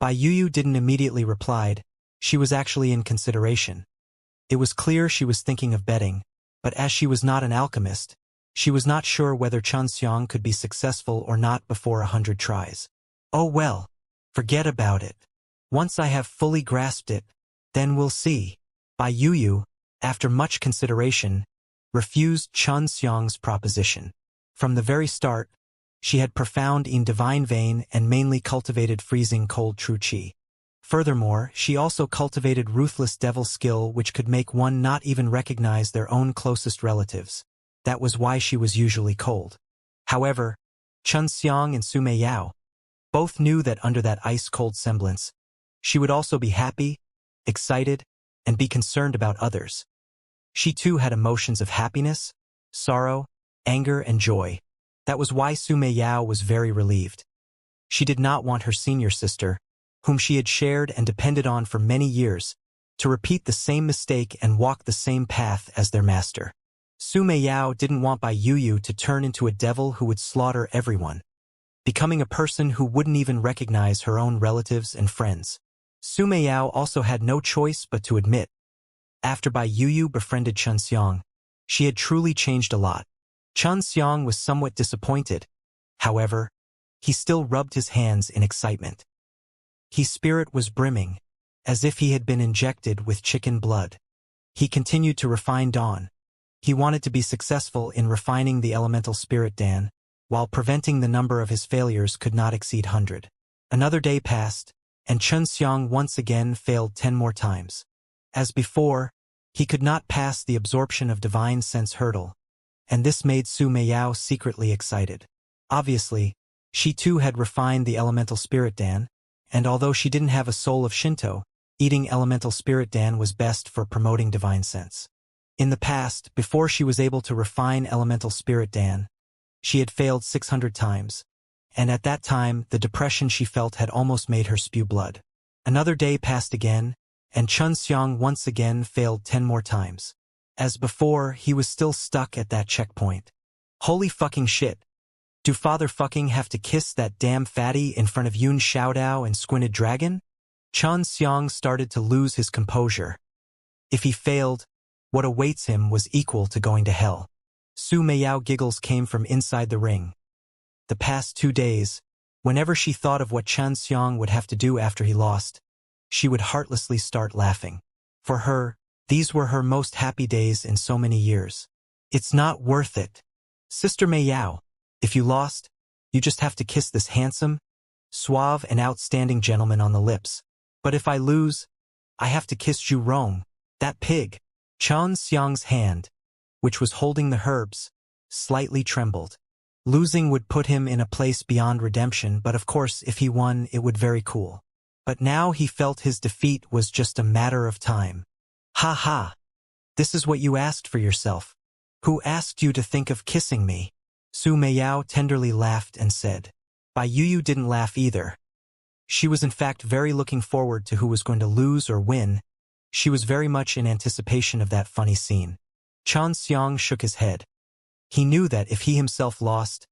Bai Yuyu didn't immediately reply. She was actually in consideration. It was clear she was thinking of betting, but as she was not an alchemist, she was not sure whether Xianxia could be successful or not before 100 tries. Oh well, forget about it. Once I have fully grasped it, then we'll see. Bai Yuyu, after much consideration, refused Xianxia's proposition. From the very start, she had profound in divine vein and mainly cultivated freezing cold true qi. Furthermore, she also cultivated ruthless devil skill which could make one not even recognize their own closest relatives. That was why she was usually cold. However, Xianxia and Su Meiyao both knew that under that ice-cold semblance, she would also be happy, excited, and be concerned about others. She too had emotions of happiness, sorrow, anger, and joy. That was why Su Meiyao was very relieved. She did not want her senior sister, whom she had shared and depended on for many years, to repeat the same mistake and walk the same path as their master. Su Meiyao didn't want Bai Yuyu to turn into a devil who would slaughter everyone, becoming a person who wouldn't even recognize her own relatives and friends. Su Meiyao also had no choice but to admit, after Bai Yuyu befriended Xianxia, she had truly changed a lot. Xianxia was somewhat disappointed. However, he still rubbed his hands in excitement. His spirit was brimming, as if he had been injected with chicken blood. He continued to refine Dawn. He wanted to be successful in refining the elemental spirit Dan, while preventing the number of his failures could not exceed 100. Another day passed, and Xianxia once again failed 10 more times. As before, he could not pass the absorption of divine sense hurdle, and this made Su Meiyao secretly excited. Obviously, she too had refined the elemental spirit Dan, and although she didn't have a soul of Shinto, eating elemental spirit Dan was best for promoting divine sense. In the past, before she was able to refine elemental spirit Dan, she had failed 600 times, and at that time the depression she felt had almost made her spew blood. Another day passed again, and Xianxia once again failed 10 more times. As before, he was still stuck at that checkpoint. Holy fucking shit. Do father fucking have to kiss that damn fatty in front of Yun Xiaodao and Squinted Dragon? Xianxia started to lose his composure. If he failed, what awaits him was equal to going to hell. Su Meiyao giggles came from inside the ring. The past 2 days, whenever she thought of what Xianxia would have to do after he lost, she would heartlessly start laughing. For her, these were her most happy days in so many years. It's not worth it. Sister Meiyao, if you lost, you just have to kiss this handsome, suave and outstanding gentleman on the lips. But if I lose, I have to kiss Zhu Rong, that pig. Xianxia's hand, which was holding the herbs, slightly trembled. Losing would put him in a place beyond redemption, but of course if he won it would very cool. But now he felt his defeat was just a matter of time. Ha ha! This is what you asked for yourself. Who asked you to think of kissing me? Su Meiyao tenderly laughed and said. Bai Yuyu didn't laugh either. She was in fact very looking forward to who was going to lose or win. She was very much in anticipation of that funny scene. Xianxia shook his head. He knew that if he himself lost,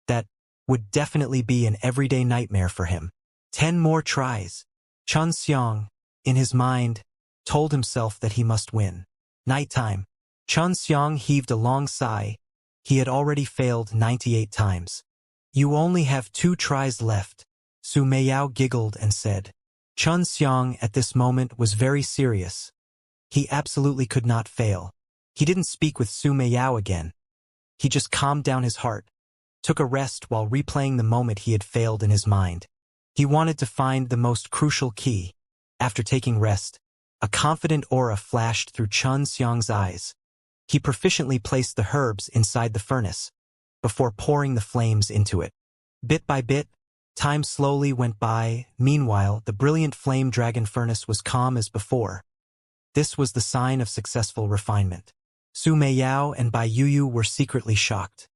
that would definitely be an everyday nightmare for him. 10 more tries. Xianxia, in his mind, told himself that he must win. Nighttime. Xianxia heaved a long sigh. He had already failed 98 times. You only have 2 tries left. Su Meiyao giggled and said. Xianxia at this moment was very serious. He absolutely could not fail. He didn't speak with Su Meiyao again. He just calmed down his heart, took a rest while replaying the moment he had failed in his mind. He wanted to find the most crucial key. After taking rest, a confident aura flashed through Xianxia's eyes. He proficiently placed the herbs inside the furnace, before pouring the flames into it. Bit by bit, time slowly went by. Meanwhile, the brilliant flame dragon furnace was calm as before. This was the sign of successful refinement. Su Meiyao and Bai Yuyu were secretly shocked.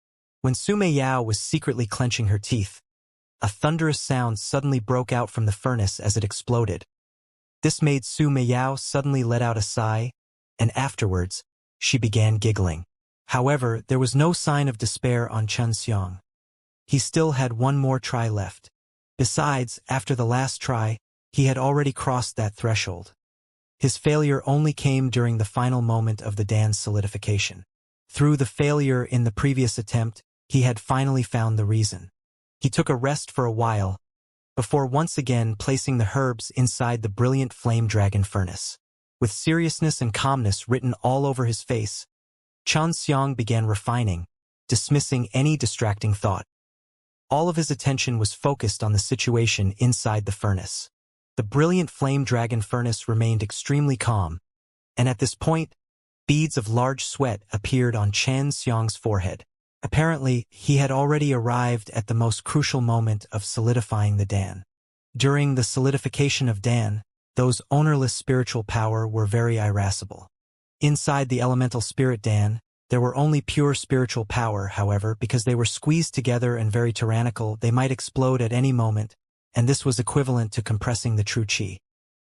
When Su Meiyao was secretly clenching her teeth, a thunderous sound suddenly broke out from the furnace as it exploded. This made Su Meiyao suddenly let out a sigh, and afterwards, she began giggling. However, there was no sign of despair on Xianxia. He still had 1 more try left. Besides, after the last try, he had already crossed that threshold. His failure only came during the final moment of the Dan's solidification. Through the failure in the previous attempt, he had finally found the reason. He took a rest for a while, before once again placing the herbs inside the brilliant flame dragon furnace. With seriousness and calmness written all over his face, Xianxia began refining, dismissing any distracting thought. All of his attention was focused on the situation inside the furnace. The brilliant flame dragon furnace remained extremely calm, and at this point, beads of large sweat appeared on Xianxia's forehead. Apparently, he had already arrived at the most crucial moment of solidifying the Dan. During the solidification of Dan, those ownerless spiritual power were very irascible. Inside the elemental spirit Dan, there were only pure spiritual power, however, because they were squeezed together and very tyrannical, they might explode at any moment, and this was equivalent to compressing the true qi.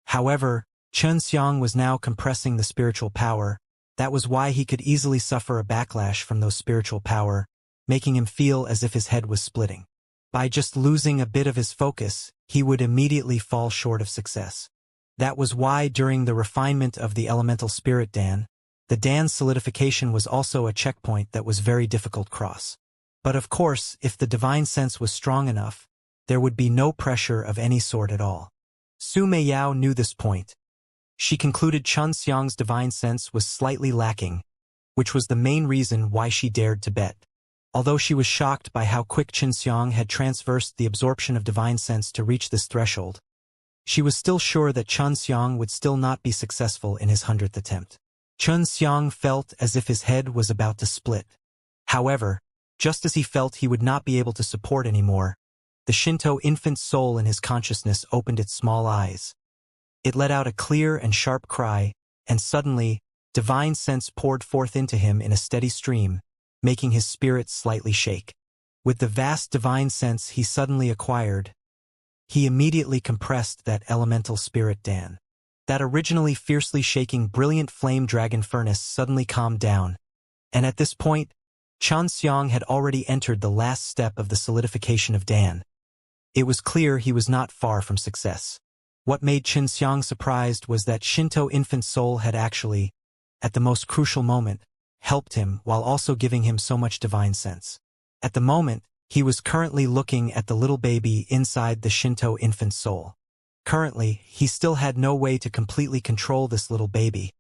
However, Xianxia was now compressing the spiritual power. That was why he could easily suffer a backlash from those spiritual power, making him feel as if his head was splitting. By just losing a bit of his focus, he would immediately fall short of success. That was why during the refinement of the elemental spirit Dan, the Dan's solidification was also a checkpoint that was very difficult to cross. But of course, if the divine sense was strong enough, there would be no pressure of any sort at all. Su Meiyao knew this point. She concluded Xianxia's divine sense was slightly lacking, which was the main reason why she dared to bet. Although she was shocked by how quick Xianxia had transversed the absorption of divine sense to reach this threshold, she was still sure that Xianxia would still not be successful in his 100th attempt. Xianxia felt as if his head was about to split. However, just as he felt he would not be able to support anymore, the Shinto infant soul in his consciousness opened its small eyes. It let out a clear and sharp cry, and suddenly, divine sense poured forth into him in a steady stream, making his spirit slightly shake. With the vast divine sense he suddenly acquired, he immediately compressed that elemental spirit Dan. That originally fiercely shaking brilliant flame dragon furnace suddenly calmed down, and at this point, Xianxia had already entered the last step of the solidification of Dan. It was clear he was not far from success. What made Xianxia surprised was that Shinto infant soul had actually, at the most crucial moment, helped him while also giving him so much divine sense. At the moment, he was currently looking at the little baby inside the Shinto infant soul. Currently, he still had no way to completely control this little baby.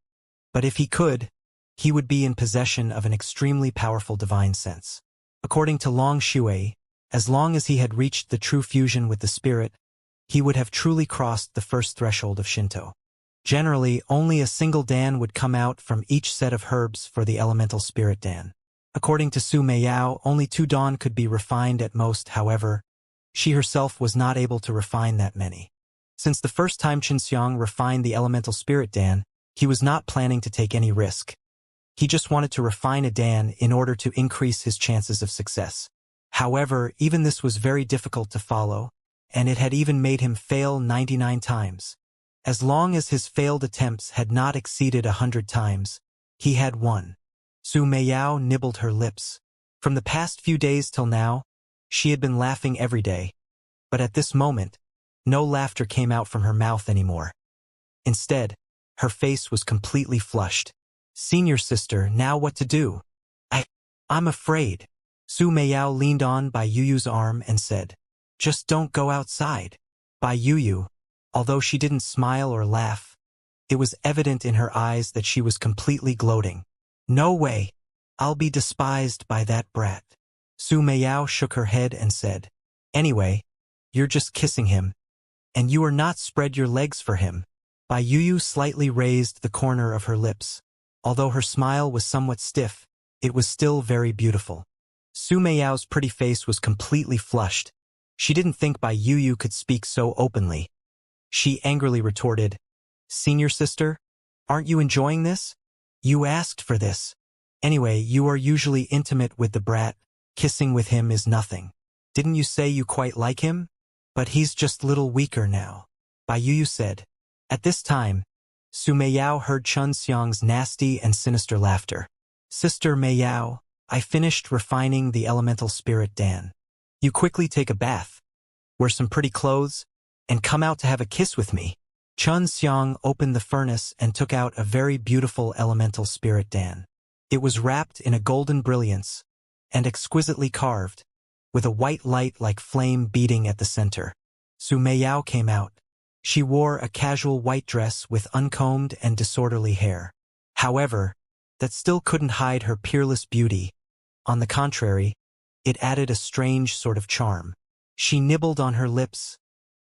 But if he could, he would be in possession of an extremely powerful divine sense. According to Long Shui, as long as he had reached the true fusion with the spirit, he would have truly crossed the first threshold of Shinto. Generally, only a single Dan would come out from each set of herbs for the elemental spirit Dan. According to Su Meiyao, only 2 Dan could be refined at most, however, she herself was not able to refine that many. Since the first time Xianxia refined the elemental spirit Dan, he was not planning to take any risk. He just wanted to refine a Dan in order to increase his chances of success. However, even this was very difficult to follow, and it had even made him fail 99 times. As long as his failed attempts had not exceeded 100 times, he had won. Su Meiyao nibbled her lips. From the past few days till now, she had been laughing every day, but at this moment, no laughter came out from her mouth anymore. Instead, her face was completely flushed. "Senior sister, now what to do? I'm afraid." Su Meiyao leaned on Bai Yuyu's arm and said, "Just don't go outside." Bai Yuyu, although she didn't smile or laugh, it was evident in her eyes that she was completely gloating. "No way. I'll be despised by that brat." Su Meiyao shook her head and said, "Anyway, you're just kissing him, and you are not spread your legs for him." Bai Yuyu slightly raised the corner of her lips. Although her smile was somewhat stiff, it was still very beautiful. Su Meiyao's pretty face was completely flushed. She didn't think Bai Yuyu could speak so openly. She angrily retorted, "Senior sister, aren't you enjoying this? You asked for this. Anyway, you are usually intimate with the brat. Kissing with him is nothing. Didn't you say you quite like him? But he's just little weaker now," Bai Yuyu said. At this time, Su Meiyao heard Xianxia's nasty and sinister laughter. "Sister Meiyao, I finished refining the elemental spirit Dan. You quickly take a bath, wear some pretty clothes, and come out to have a kiss with me. Xianxia opened the furnace and took out a very beautiful elemental spirit Dan. It was wrapped in a golden brilliance and exquisitely carved, with a white light like flame beating at the center. Su Meiyao came out. She wore a casual white dress with uncombed and disorderly hair. However, that still couldn't hide her peerless beauty. On the contrary, it added a strange sort of charm. She nibbled on her lips,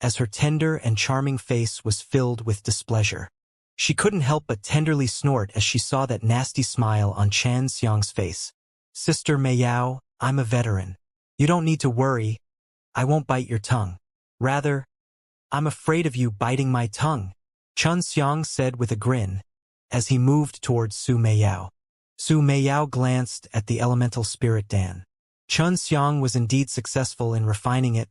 as her tender and charming face was filled with displeasure. She couldn't help but tenderly snort as she saw that nasty smile on Xianxia's face. Sister Meiyao, I'm a veteran. You don't need to worry. I won't bite your tongue. Rather, I'm afraid of you biting my tongue, Xianxia said with a grin, as he moved towards Su Meiyao. Su Meiyao glanced at the elemental spirit Dan. Xianxia was indeed successful in refining it.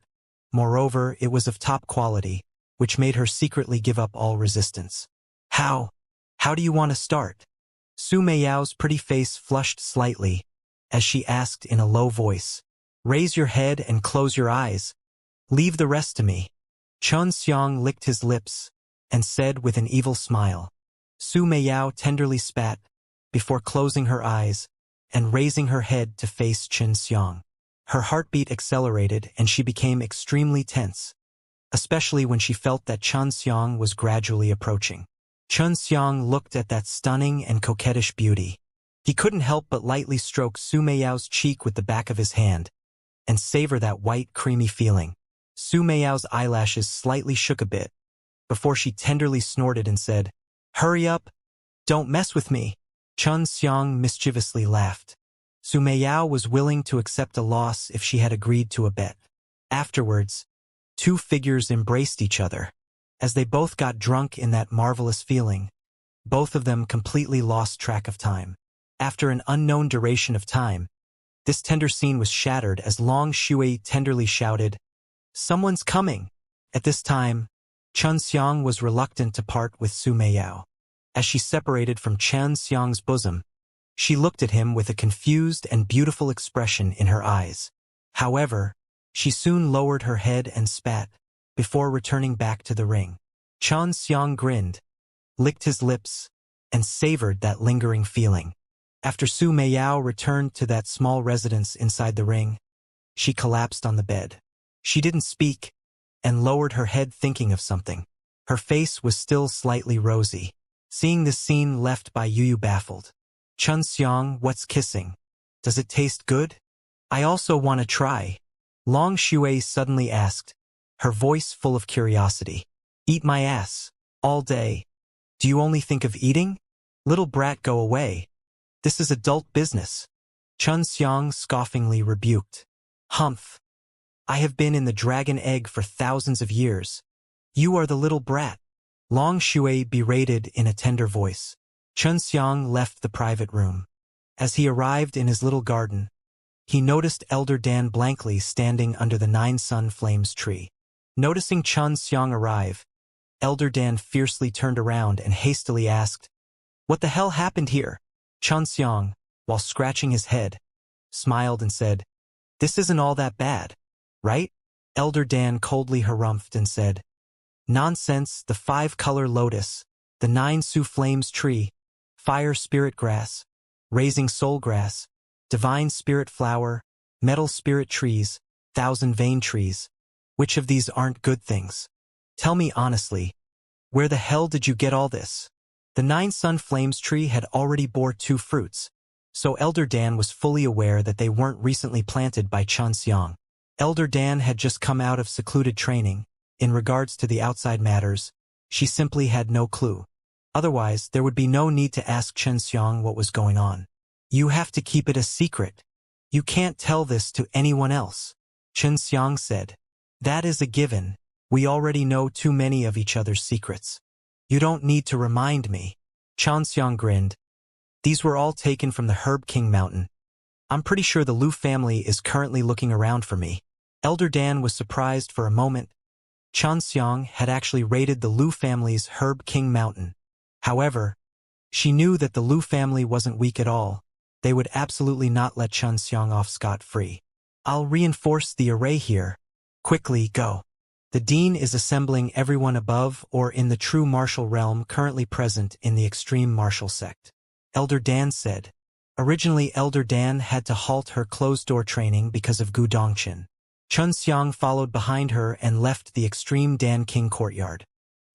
Moreover, it was of top quality, which made her secretly give up all resistance. How do you want to start? Su Meiyao's pretty face flushed slightly, as she asked in a low voice. Raise your head and close your eyes. Leave the rest to me. Xianxia licked his lips, and said with an evil smile. Su Meiyao tenderly spat, before closing her eyes, and raising her head to face Xianxia. Her heartbeat accelerated and she became extremely tense, especially when she felt that Xianxia was gradually approaching. Xianxia looked at that stunning and coquettish beauty. He couldn't help but lightly stroke Su Meiyao's cheek with the back of his hand, and savor that white, creamy feeling. Su Meiyao's eyelashes slightly shook a bit, before she tenderly snorted and said, Hurry up! Don't mess with me! Xianxia mischievously laughed. Su Meiyao was willing to accept a loss if she had agreed to a bet. Afterwards, two figures embraced each other. As they both got drunk in that marvelous feeling, both of them completely lost track of time. After an unknown duration of time, this tender scene was shattered as Long Shui tenderly shouted, Someone's coming! At this time, Xianxia was reluctant to part with Su Meiyao. As she separated from Xianxia's bosom, she looked at him with a confused and beautiful expression in her eyes. However, she soon lowered her head and spat, before returning back to the ring. Xianxia grinned, licked his lips, and savored that lingering feeling. After Su Meiyao returned to that small residence inside the ring, she collapsed on the bed. She didn't speak, and lowered her head thinking of something. Her face was still slightly rosy. Seeing this scene left by Yu baffled. Xianxia, what's kissing? Does it taste good? I also want to try. Long Shui suddenly asked, her voice full of curiosity. Eat my ass. All day. Do you only think of eating? Little brat, go away. This is adult business. Xianxia scoffingly rebuked. Humph. I have been in the dragon egg for thousands of years. You are the little brat. Long Shui berated in a tender voice. Xianxia left the private room. As he arrived in his little garden, he noticed Elder Dan blankly standing under the 9-sun flames tree. Noticing Xianxia arrive, Elder Dan fiercely turned around and hastily asked, What the hell happened here? Xianxia, while scratching his head, smiled and said, This isn't all that bad, right? Elder Dan coldly harumphed and said, Nonsense, the 5-color lotus, the 9-su flames tree, fire spirit grass, raising soul grass, divine spirit flower, metal spirit trees, 1,000 vein trees. Which of these aren't good things? Tell me honestly, where the hell did you get all this? The 9-sun flames tree had already bore 2 fruits, so Elder Dan was fully aware that they weren't recently planted by Xianxia. Elder Dan had just come out of secluded training. In regards to the outside matters, she simply had no clue. Otherwise, there would be no need to ask Xianxia what was going on. You have to keep it a secret. You can't tell this to anyone else, Xianxia said. That is a given. We already know too many of each other's secrets. You don't need to remind me. Xianxia grinned. These were all taken from the Herb King Mountain. I'm pretty sure the Lu family is currently looking around for me. Elder Dan was surprised for a moment. Xianxia had actually raided the Lu family's Herb King Mountain. However, she knew that the Lu family wasn't weak at all. They would absolutely not let Xianxia off scot-free. I'll reinforce the array here. Quickly, go. The Dean is assembling everyone above or in the true martial realm currently present in the extreme martial sect. Elder Dan said. Originally Elder Dan had to halt her closed-door training because of Gu Dongqin. Xianxia followed behind her and left the extreme Dan King courtyard.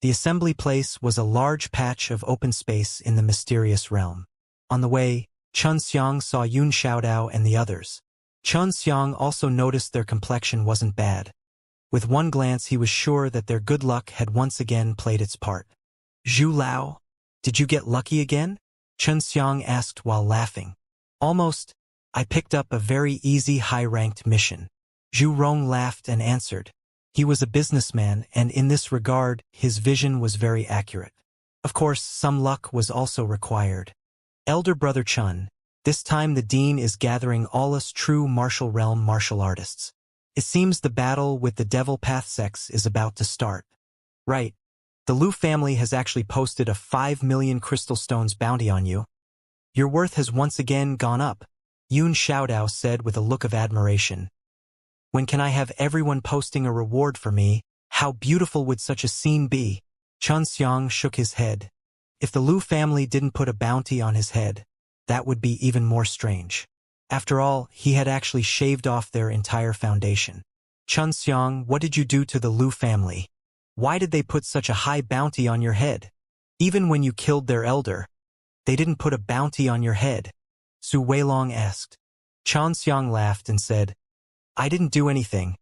The assembly place was a large patch of open space in the mysterious realm. On the way, Xianxia saw Yun Xiaodao and the others. Xianxia also noticed their complexion wasn't bad. With one glance he was sure that their good luck had once again played its part. Zhu Lao, did you get lucky again? Xianxia asked while laughing. Almost. I picked up a very easy high-ranked mission. Zhu Rong laughed and answered. He was a businessman and in this regard his vision was very accurate. Of course, some luck was also required. Elder Brother Chun, this time the Dean is gathering all us true martial realm martial artists. It seems the battle with the Devil Path sects is about to start. Right. The Lu family has actually posted a 5 million crystal stones bounty on you. Your worth has once again gone up, Yun Xiaodao said with a look of admiration. When can I have everyone posting a reward for me? How beautiful would such a scene be? Xianxia shook his head. If the Lu family didn't put a bounty on his head, that would be even more strange. After all, he had actually shaved off their entire foundation. Xianxia, what did you do to the Lu family? Why did they put such a high bounty on your head? Even when you killed their elder, they didn't put a bounty on your head, Su Weilong asked. Xianxia laughed and said, I didn't do anything.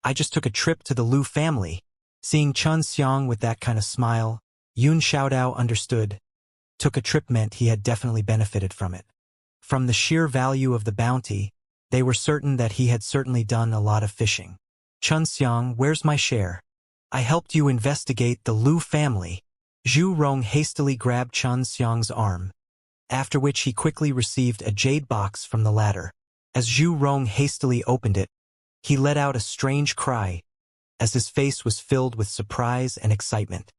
I just took a trip to the Lu family. Seeing Xianxia with that kind of smile, Yun Xiaodao understood. Took a trip meant he had definitely benefited from it. From the sheer value of the bounty, they were certain that he had certainly done a lot of fishing. Xianxia, where's my share? I helped you investigate the Lu family. Zhu Rong hastily grabbed Xianxia's arm, after which he quickly received a jade box from the latter. As Zhu Rong hastily opened it, he let out a strange cry, as his face was filled with surprise and excitement.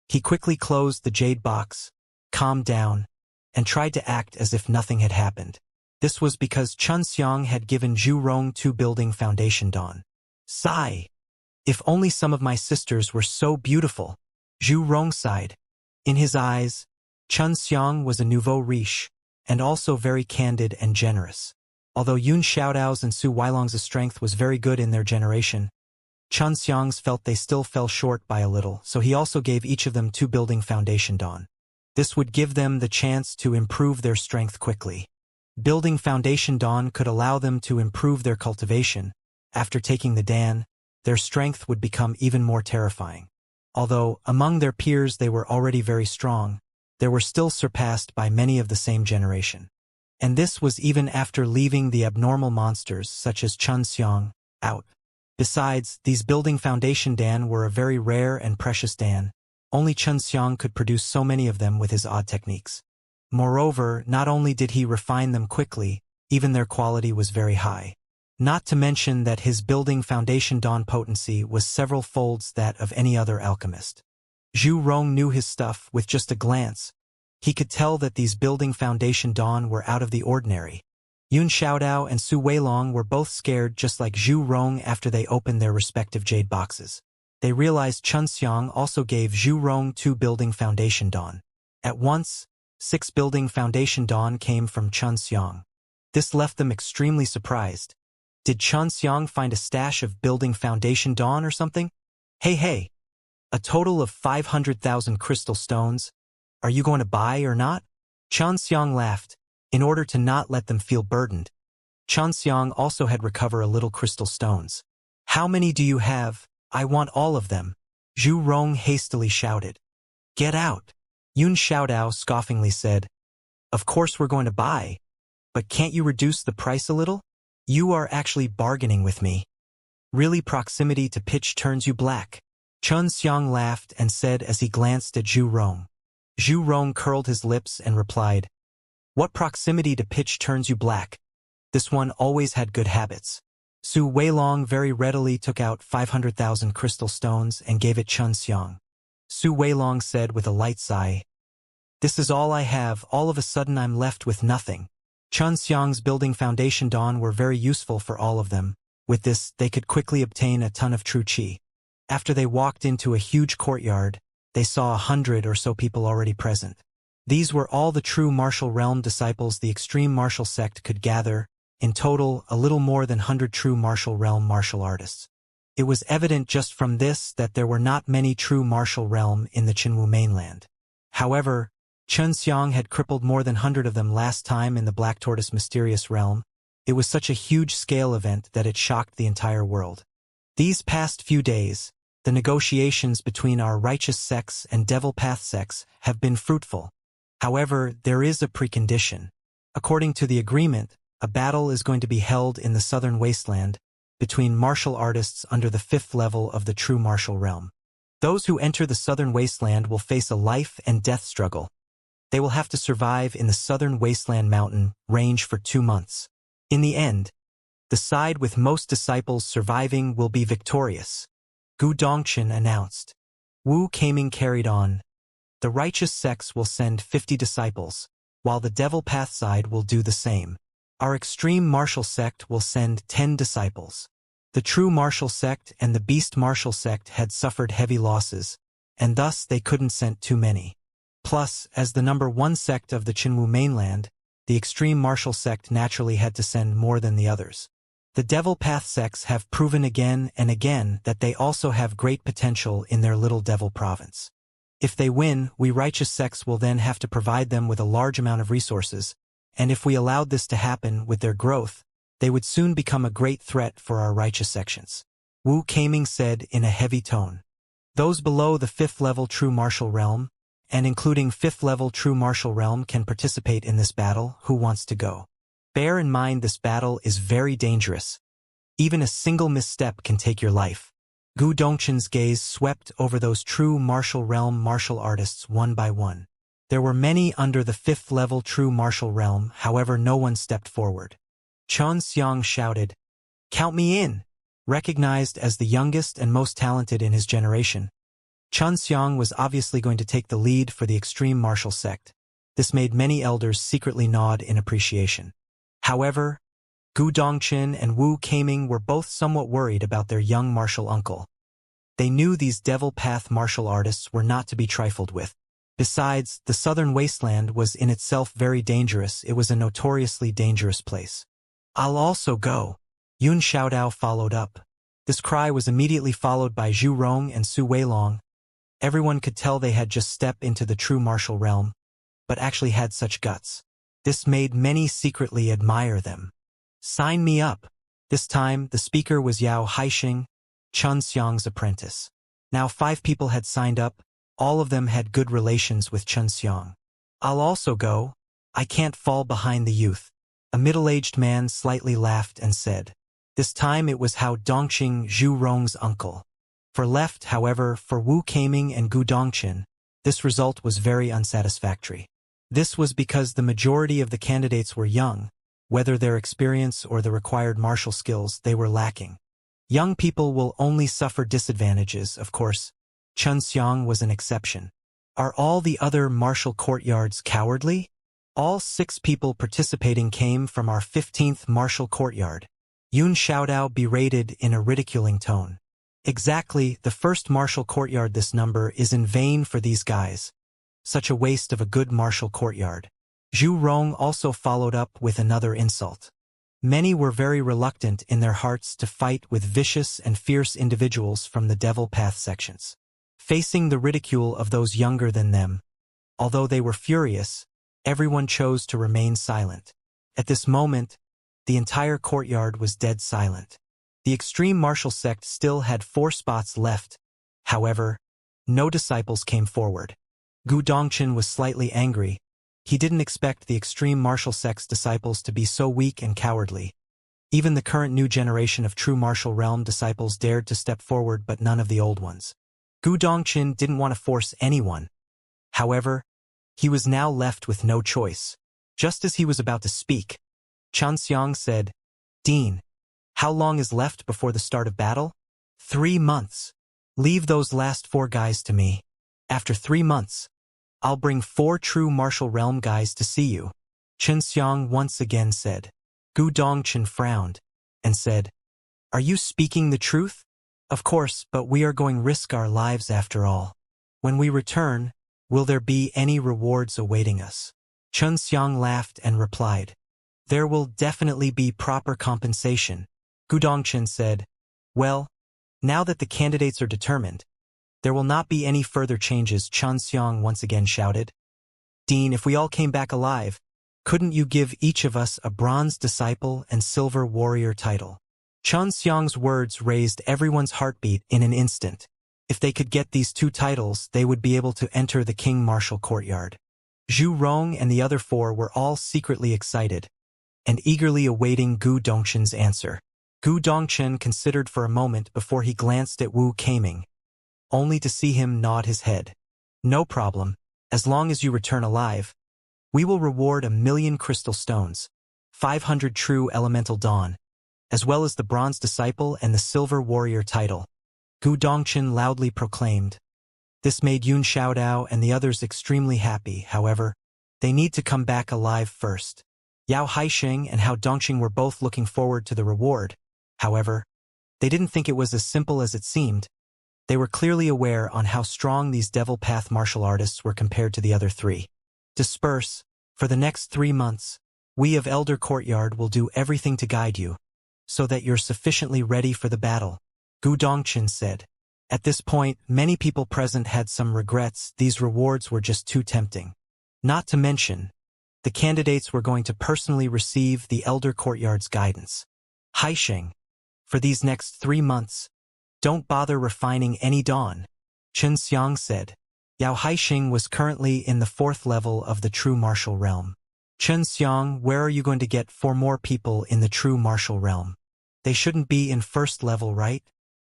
He quickly closed the jade box, calmed down, and tried to act as if nothing had happened. This was because Xianxia had given Zhu Rong 2 building foundation dawn. Sigh. If only some of my sisters were so beautiful, Zhu Rong sighed. In his eyes, Xianxia was a nouveau riche, and also very candid and generous. Although Yun Xiaodao's and Su Weilong's strength was very good in their generation, Xianxia's felt they still fell short by a little, so he also gave each of them 2 building foundation dawn. This would give them the chance to improve their strength quickly. Building foundation dawn could allow them to improve their cultivation. After taking the Dan, their strength would become even more terrifying. Although, among their peers they were already very strong, they were still surpassed by many of the same generation. And this was even after leaving the abnormal monsters such as Xianxia out. Besides, these building foundation Dan were a very rare and precious Dan. Only Xianxia could produce so many of them with his odd techniques. Moreover, not only did he refine them quickly, even their quality was very high. Not to mention that his building foundation dawn potency was several folds that of any other alchemist. Zhu Rong knew his stuff with just a glance. He could tell that these building foundation dawn were out of the ordinary. Yun Xiaodao and Su Weilong were both scared just like Zhu Rong after they opened their respective jade boxes. They realized Xianxia also gave Zhu Rong 2 building foundation dawn. At once, 6 building foundation dawn came from Xianxia. This left them extremely surprised. Did Xianxia find a stash of building foundation dawn or something? Hey! A total of 500,000 crystal stones. Are you going to buy or not? Xianxia laughed, in order to not let them feel burdened. Xianxia also had recovered a little crystal stones. How many do you have? I want all of them. Zhu Rong hastily shouted. Get out. Yun Xiaodao scoffingly said. Of course we're going to buy. But can't you reduce the price a little? You are actually bargaining with me. Really, proximity to pitch turns you black. Xianxia laughed and said as he glanced at Zhu Rong. Zhu Rong curled his lips and replied, What proximity to pitch turns you black? This one always had good habits. Su Weilong very readily took out 500,000 crystal stones and gave it Xianxia. Su Weilong said with a light sigh, This is all I have, all of a sudden I'm left with nothing. Xianxia's building foundation dawn were very useful for all of them. With this, they could quickly obtain a ton of true qi. After they walked into a huge courtyard, they saw 100 or so people already present. These were all the true martial realm disciples the extreme martial sect could gather, in total a little more than 100 true martial realm martial artists. It was evident just from this that there were not many true martial realm in the Qinwu mainland. However, Xianxia had crippled more than 100 of them last time in the Black Tortoise mysterious realm. It was such a huge scale event that it shocked the entire world. These past few days, the negotiations between our righteous sects and devil path sects have been fruitful. However, there is a precondition. According to the agreement, a battle is going to be held in the southern wasteland between martial artists under the 5th level of the true martial realm. Those who enter the southern wasteland will face a life and death struggle. They will have to survive in the southern wasteland mountain range for 2 months. In the end, the side with most disciples surviving will be victorious, Gu Dongqin announced. Wu Kaming carried on. The righteous sects will send 50 disciples, while the devil path side will do the same. Our extreme martial sect will send 10 disciples. The true martial sect and the beast martial sect had suffered heavy losses, and thus they couldn't send too many. Plus, as the number 1 sect of the Qinwu mainland, the extreme martial sect naturally had to send more than the others. The devil path sects have proven again and again that they also have great potential in their little devil province. If they win, we righteous sects will then have to provide them with a large amount of resources, and if we allowed this to happen with their growth, they would soon become a great threat for our righteous sections. Wu Kaming said in a heavy tone. Those below the 5th level true martial realm, and including 5th level true martial realm, can participate in this battle. Who wants to go? Bear in mind this battle is very dangerous. Even a single misstep can take your life. Gu Dongqin's gaze swept over those true martial realm martial artists one by one. There were many under the 5th level true martial realm, however no one stepped forward. Xianxia shouted, "Count me in!" Recognized as the youngest and most talented in his generation, Xianxia was obviously going to take the lead for the extreme martial sect. This made many elders secretly nod in appreciation. However, Gu Dongqin and Wu Kaming were both somewhat worried about their young martial uncle. They knew these devil path martial artists were not to be trifled with. Besides, the southern wasteland was in itself very dangerous. It was a notoriously dangerous place. "I'll also go," Yun Xiaodao followed up. This cry was immediately followed by Zhu Rong and Su Weilong. Everyone could tell they had just stepped into the true martial realm, but actually had such guts. This made many secretly admire them. "Sign me up." This time, the speaker was Yao Haixing, Xiang's apprentice. Now 5 people had signed up. All of them had good relations with Xiang. "I'll also go. I can't fall behind the youth." A middle-aged man slightly laughed and said. This time it was Hao Dongqing, Zhu Rong's uncle. However, for Wu Kaming and Gu Dongqin, this result was very unsatisfactory. This was because the majority of the candidates were young. Whether their experience or the required martial skills, they were lacking. Young people will only suffer disadvantages, of course. Xiang was an exception. Are all the other martial courtyards cowardly? All 6 people participating came from our 15th martial courtyard. Yun Xiaodao berated in a ridiculing tone. Exactly, the first martial courtyard. This number is in vain for these guys. Such a waste of a good martial courtyard. Zhu Rong also followed up with another insult. Many were very reluctant in their hearts to fight with vicious and fierce individuals from the devil path sections. Facing the ridicule of those younger than them, although they were furious, everyone chose to remain silent. At this moment, the entire courtyard was dead silent. The extreme martial sect still had 4 spots left. However, no disciples came forward. Gu Dongqin was slightly angry. He didn't expect the extreme martial sect's disciples to be so weak and cowardly. Even the current new generation of true martial realm disciples dared to step forward, but none of the old ones. Gu Dongqin didn't want to force anyone. However, he was now left with no choice. Just as he was about to speak, Xianxia said, "Dean, how long is left before the start of battle?" 3 months. Leave those last 4 guys to me. After 3 months, I'll bring 4 true martial realm guys to see you," Xianxia once again said. Gu Dongqin frowned and said, "Are you speaking the truth?" Of course, but we are going to risk our lives after all. When we return, will there be any rewards awaiting us? Xianxia laughed and replied, there will definitely be proper compensation. Gu Dongchen said, well, now that the candidates are determined, there will not be any further changes, Xianxia once again shouted. Dean, if we all came back alive, couldn't you give each of us a bronze disciple and silver warrior title? Xianxia's words raised everyone's heartbeat in an instant. If they could get these 2 titles, they would be able to enter the King Martial courtyard. Zhu Rong and the other 4 were all secretly excited and eagerly awaiting Gu Dongchen's answer. Gu Dongchen considered for a moment before he glanced at Wu Keiming, only to see him nod his head. No problem, as long as you return alive. We will reward 1,000,000 crystal stones, 500 true elemental dawn, as well as the bronze disciple and the silver warrior title. Gu Dongchen loudly proclaimed. This made Yun Xiaodao and the others extremely happy. However, they need to come back alive first. Yao Haixing and Hao Dongxing were both looking forward to the reward. However, they didn't think it was as simple as it seemed. They were clearly aware on how strong these Devil Path martial artists were compared to the other 3. Disperse. For the next 3 months, we of Elder Courtyard will do everything to guide you, so that you're sufficiently ready for the battle, Gu Dongchen said. At this point, many people present had some regrets. These rewards were just too tempting. Not to mention, the candidates were going to personally receive the Elder Courtyard's guidance. Haixing, for these next 3 months, don't bother refining any dawn, Chen Xiang said. Yao Haixing was currently in the 4th level of the true martial realm. Chen Xiang, where are you going to get 4 more people in the true martial realm? They shouldn't be in 1st level, right?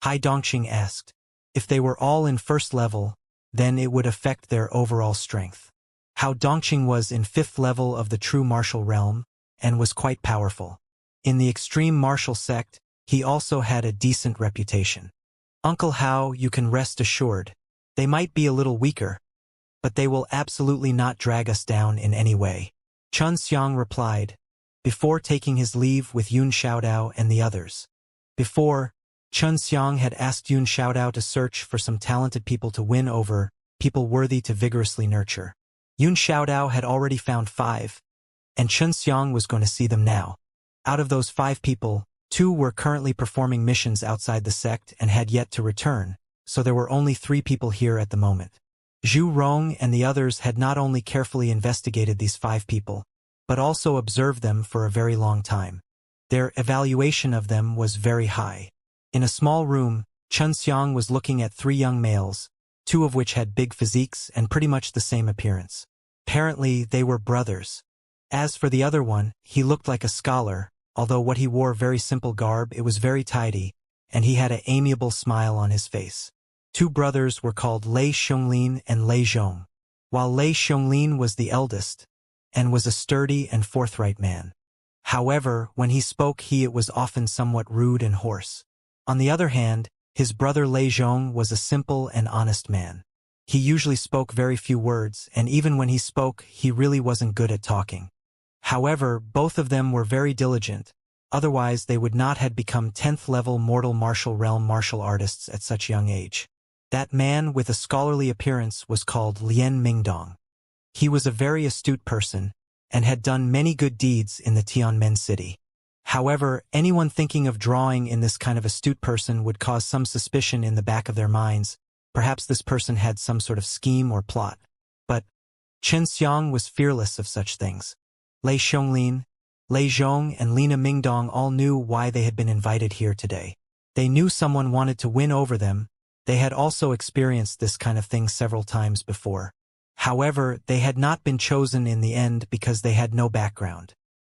Hai Dongxing asked. If they were all in 1st level, then it would affect their overall strength. Hao Dongxing was in 5th level of the true martial realm, and was quite powerful. In the extreme martial sect, he also had a decent reputation. Uncle Hao, you can rest assured. They might be a little weaker, but they will absolutely not drag us down in any way. Chen Xiang replied, before taking his leave with Yun Xiaodao and the others. Before, Chen Xiang had asked Yun Xiaodao to search for some talented people to win over, people worthy to vigorously nurture. Yun Xiaodao had already found 5, and Chen Xiang was going to see them now. Out of those 5 people, 2 were currently performing missions outside the sect and had yet to return, so there were only 3 people here at the moment. Zhu Rong and the others had not only carefully investigated these 5 people, but also observed them for a very long time. Their evaluation of them was very high. In a small room, Chen Xiang was looking at 3 young males, 2 of which had big physiques and pretty much the same appearance. Apparently, they were brothers. As for the other one, he looked like a scholar, although what he wore very simple garb, it was very tidy, and he had an amiable smile on his face. 2 brothers were called Lei Xiongling and Lei Zhong, while Lei Xiongling was the eldest, and was a sturdy and forthright man. However, when he spoke it was often somewhat rude and hoarse. On the other hand, his brother Lei Zhong was a simple and honest man. He usually spoke very few words, and even when he spoke, he really wasn't good at talking. However, both of them were very diligent, otherwise they would not have become 10th level mortal martial realm martial artists at such young age. That man with a scholarly appearance was called Lian Mingdong. He was a very astute person, and had done many good deeds in the Tianmen city. However, anyone thinking of drawing in this kind of astute person would cause some suspicion in the back of their minds. Perhaps this person had some sort of scheme or plot. But Chen Xiang was fearless of such things. Lei Xiongling, Lei Zhong and Lina Mingdong all knew why they had been invited here today. They knew someone wanted to win over them. They had also experienced this kind of thing several times before. However, they had not been chosen in the end because they had no background.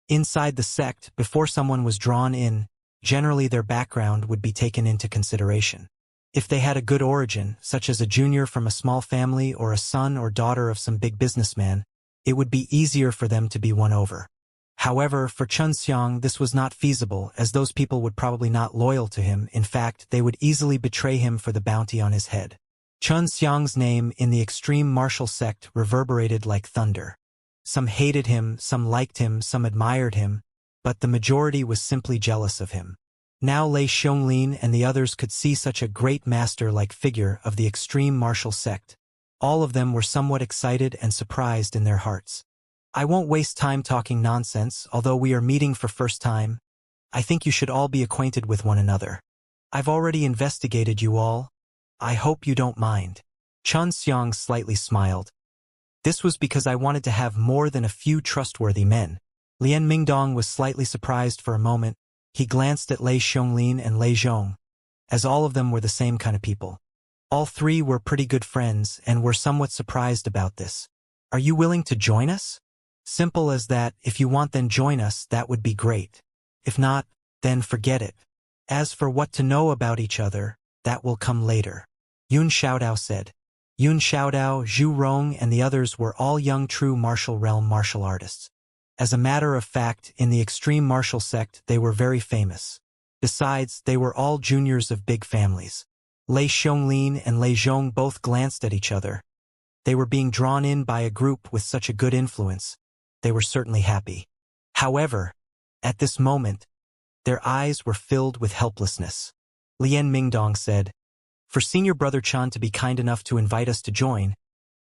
Inside the sect, before someone was drawn in, generally their background would be taken into consideration. If they had a good origin, such as a junior from a small family or a son or daughter of some big businessman, it would be easier for them to be won over. However, for Chen Xiang this was not feasible, as those people would probably not loyal to him. In fact, they would easily betray him for the bounty on his head. Chen Xiang's name in the extreme martial sect reverberated like thunder. Some hated him, some liked him, some admired him, but the majority was simply jealous of him. Now Lei Xiongling and the others could see such a great master-like figure of the extreme martial sect. All of them were somewhat excited and surprised in their hearts. I won't waste time talking nonsense, although we are meeting for first time. I think you should all be acquainted with one another. I've already investigated you all. I hope you don't mind. Xianxia slightly smiled. This was because I wanted to have more than a few trustworthy men. Lian Mingdong was slightly surprised for a moment. He glanced at Lei Xiongling and Lei Zhong, as all of them were the same kind of people. All three were pretty good friends and were somewhat surprised about this. Are you willing to join us? Simple as that. If you want, then join us, that would be great. If not, then forget it. As for what to know about each other, that will come later. Yun Xiaodao said. Yun Xiaodao, Zhu Rong and the others were all young true martial realm martial artists. As a matter of fact, in the extreme martial sect they were very famous. Besides, they were all juniors of big families. Lei Xiongling and Lei Zhong both glanced at each other. They were being drawn in by a group with such a good influence. They were certainly happy. However, at this moment, their eyes were filled with helplessness. Lian Mingdong said, "For Senior Brother Chan to be kind enough to invite us to join,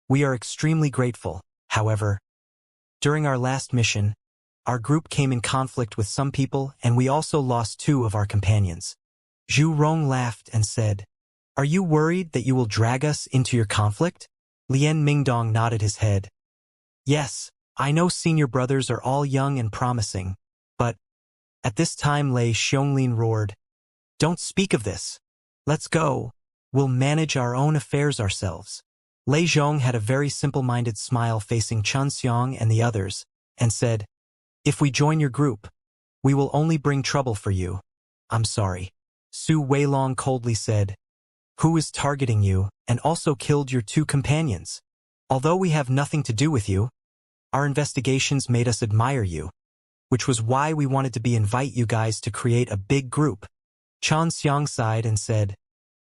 we are extremely grateful. However, during our last mission, our group came in conflict with some people and we also lost 2 of our companions." Zhu Rong laughed and said, "Are you worried that you will drag us into your conflict?" Lian Mingdong nodded his head. "Yes, I know senior brothers are all young and promising, but..." At this time Lei Xiongling roared, "Don't speak of this. Let's go. We'll manage our own affairs ourselves." Lei Zhong had a very simple-minded smile facing Xianxia and the others, and said, "If we join your group, we will only bring trouble for you. I'm sorry." Su Weilong coldly said, "Who is targeting you and also killed your 2 companions? Although we have nothing to do with you, our investigations made us admire you, which was why we wanted to invite you guys to create a big group." Xiang sighed and said,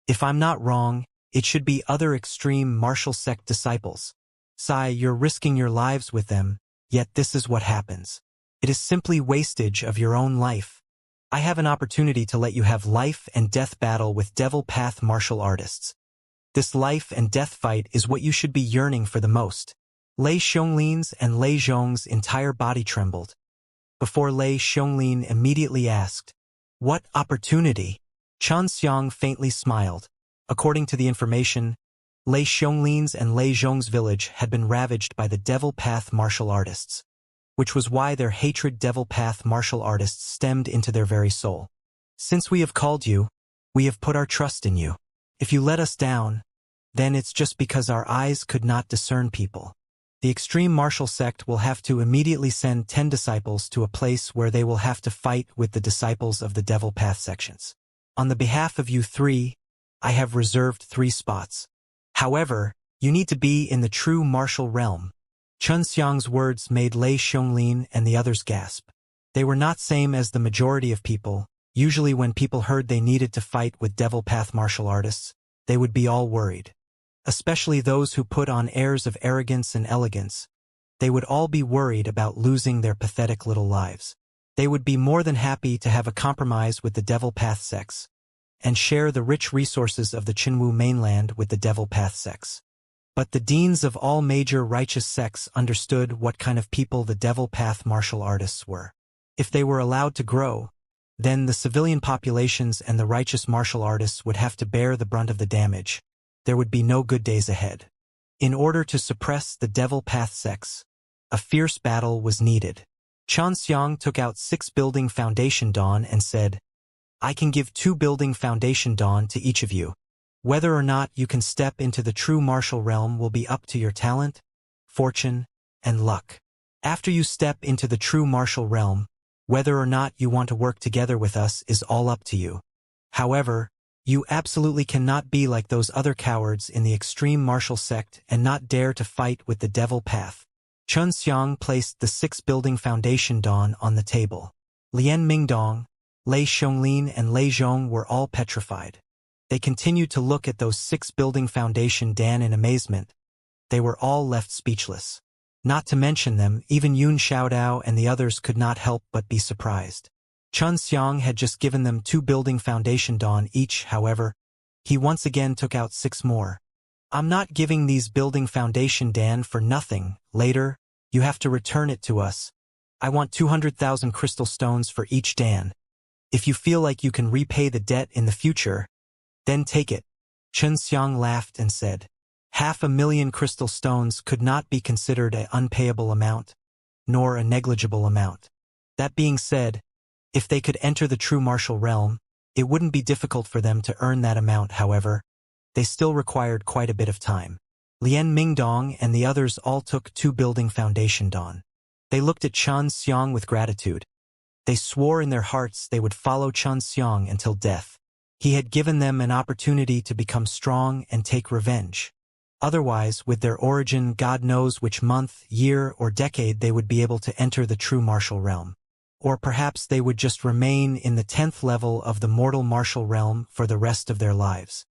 "If I'm not wrong, it should be other extreme martial sect disciples. Sai, you're risking your lives with them, yet this is what happens. It is simply wastage of your own life. I have an opportunity to let you have life and death battle with Devil Path martial artists. This life and death fight is what you should be yearning for the most." Lei Xionglin's and Lei Zhong's entire body trembled. Before Lei Xiongling immediately asked, "What opportunity?" Xianxia faintly smiled. According to the information, Lei Xionglin's and Lei Zhong's village had been ravaged by the Devil Path martial artists, which was why their hatred Devil Path martial artists stemmed into their very soul. "Since we have called you, we have put our trust in you. If you let us down, then it's just because our eyes could not discern people. The extreme martial sect will have to immediately send 10 disciples to a place where they will have to fight with the disciples of the Devil Path sections. On the behalf of you 3, I have reserved 3 spots. However, you need to be in the true martial realm." Xiang's words made Lei Xiongling and the others gasp. They were not same as the majority of people. Usually when people heard they needed to fight with Devil Path martial artists, they would be all worried. Especially those who put on airs of arrogance and elegance. They would all be worried about losing their pathetic little lives. They would be more than happy to have a compromise with the Devil Path sects and share the rich resources of the Qinwu mainland with the Devil Path sects. But the deans of all major righteous sects understood what kind of people the Devil Path martial artists were. If they were allowed to grow, then the civilian populations and the righteous martial artists would have to bear the brunt of the damage. There would be no good days ahead. In order to suppress the Devil Path sects, a fierce battle was needed. Xianxia took out 6 building foundation dawn and said, "I can give 2 building foundation dawn to each of you. Whether or not you can step into the true martial realm will be up to your talent, fortune, and luck. After you step into the true martial realm, whether or not you want to work together with us is all up to you. However, you absolutely cannot be like those other cowards in the extreme martial sect and not dare to fight with the Devil Path." Xiang placed the 6 building foundation dawn on the table. Lian Mingdong, Lei Xiongling and Lei Zhong were all petrified. They continued to look at those 6 building foundation dan in amazement. They were all left speechless. Not to mention them, even Yun Xiaodao and the others could not help but be surprised. Chun Xiang had just given them 2 building foundation dawn each, however. He once again took out 6 more. I'm not giving these building foundation dan for nothing. Later, you have to return it to us. I want 200,000 crystal stones for each dan. If you feel like you can repay the debt in the future, then take it. Chun Xiang laughed and said, 500,000 crystal stones could not be considered an unpayable amount, nor a negligible amount. That being said, if they could enter the true martial realm, it wouldn't be difficult for them to earn that amount. However, they still required quite a bit of time. Lian Mingdong and the others all took 2 building foundation dawn. They looked at Chun Xiang with gratitude. They swore in their hearts they would follow Chun Xiang until death. He had given them an opportunity to become strong and take revenge. Otherwise, with their origin, God knows which month, year, or decade they would be able to enter the true martial realm. Or perhaps they would just remain in the 10th level of the mortal martial realm for the rest of their lives.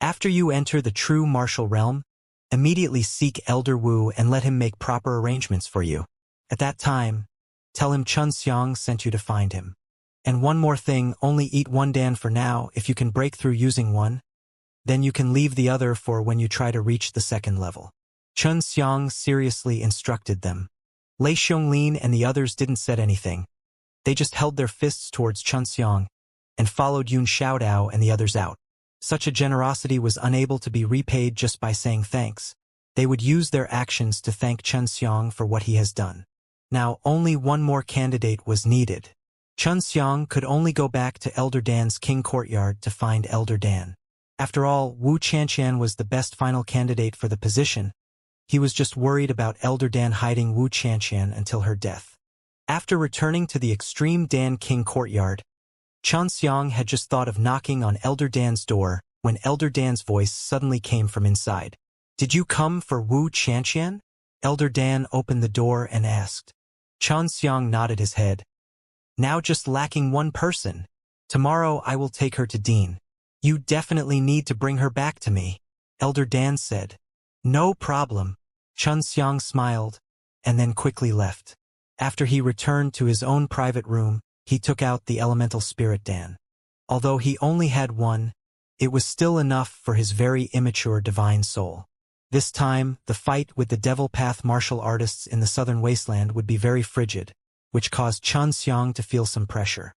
After you enter the true martial realm, immediately seek Elder Wu and let him make proper arrangements for you. At that time, tell him Chun Xiang sent you to find him. And one more thing, only eat 1 dan for now. If you can break through using one, then you can leave the other for when you try to reach the 2nd level. Chun Xiang seriously instructed them. Lei Xionglin and the others didn't say anything. They just held their fists towards Chun Xiang and followed Yun Xiaodao and the others out. Such a generosity was unable to be repaid just by saying thanks. They would use their actions to thank Chun Xiang for what he has done. Now only one more candidate was needed. Chun Xiang could only go back to Elder Dan's king courtyard to find Elder Dan. After all, Wu Qianqian was the best final candidate for the position. He was just worried about Elder Dan hiding Wu Qianqian until her death. After returning to the extreme Dan King courtyard, Chun Xiang had just thought of knocking on Elder Dan's door when Elder Dan's voice suddenly came from inside. Did you come for Wu Qianqian? Elder Dan opened the door and asked. Chun Xiang nodded his head. Now just lacking 1 person. Tomorrow I will take her to Dean. You definitely need to bring her back to me, Elder Dan said. No problem. Chun Xiang smiled, and then quickly left. After he returned to his own private room, he took out the elemental spirit Dan. Although he only had 1, it was still enough for his very immature divine soul. This time, the fight with the Devil Path martial artists in the southern wasteland would be very frigid, which caused Chun Xiang to feel some pressure.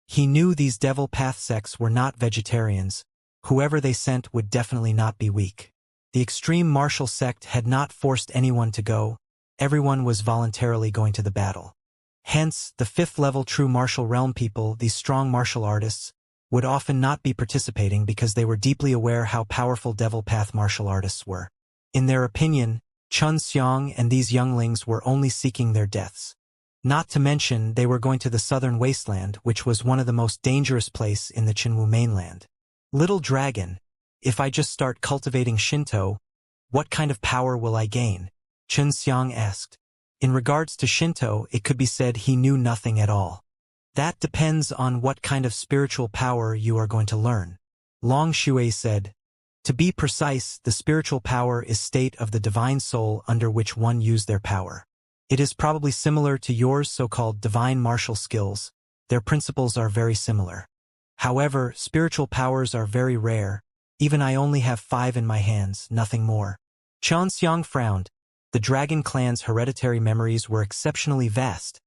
He knew these Devil Path sects were not vegetarians. Whoever they sent would definitely not be weak. The extreme martial sect had not forced anyone to go. Everyone was voluntarily going to the battle. Hence, the 5th level true martial realm people, these strong martial artists, would often not be participating because they were deeply aware how powerful Devil Path martial artists were. In their opinion, Chun Xiang and these younglings were only seeking their deaths. Not to mention, they were going to the southern wasteland, which was one of the most dangerous places in the Qinwu mainland. Little dragon, if I just start cultivating Shinto, what kind of power will I gain? Chun Xiang asked. In regards to Shinto, it could be said he knew nothing at all. That depends on what kind of spiritual power you are going to learn. Long Shui said. To be precise, the spiritual power is state of the divine soul under which one use their power. It is probably similar to yours so-called divine martial skills. Their principles are very similar. However, spiritual powers are very rare. Even I only have 5 in my hands, nothing more. Chun Xiang frowned. The Dragon Clan's hereditary memories were exceptionally vast.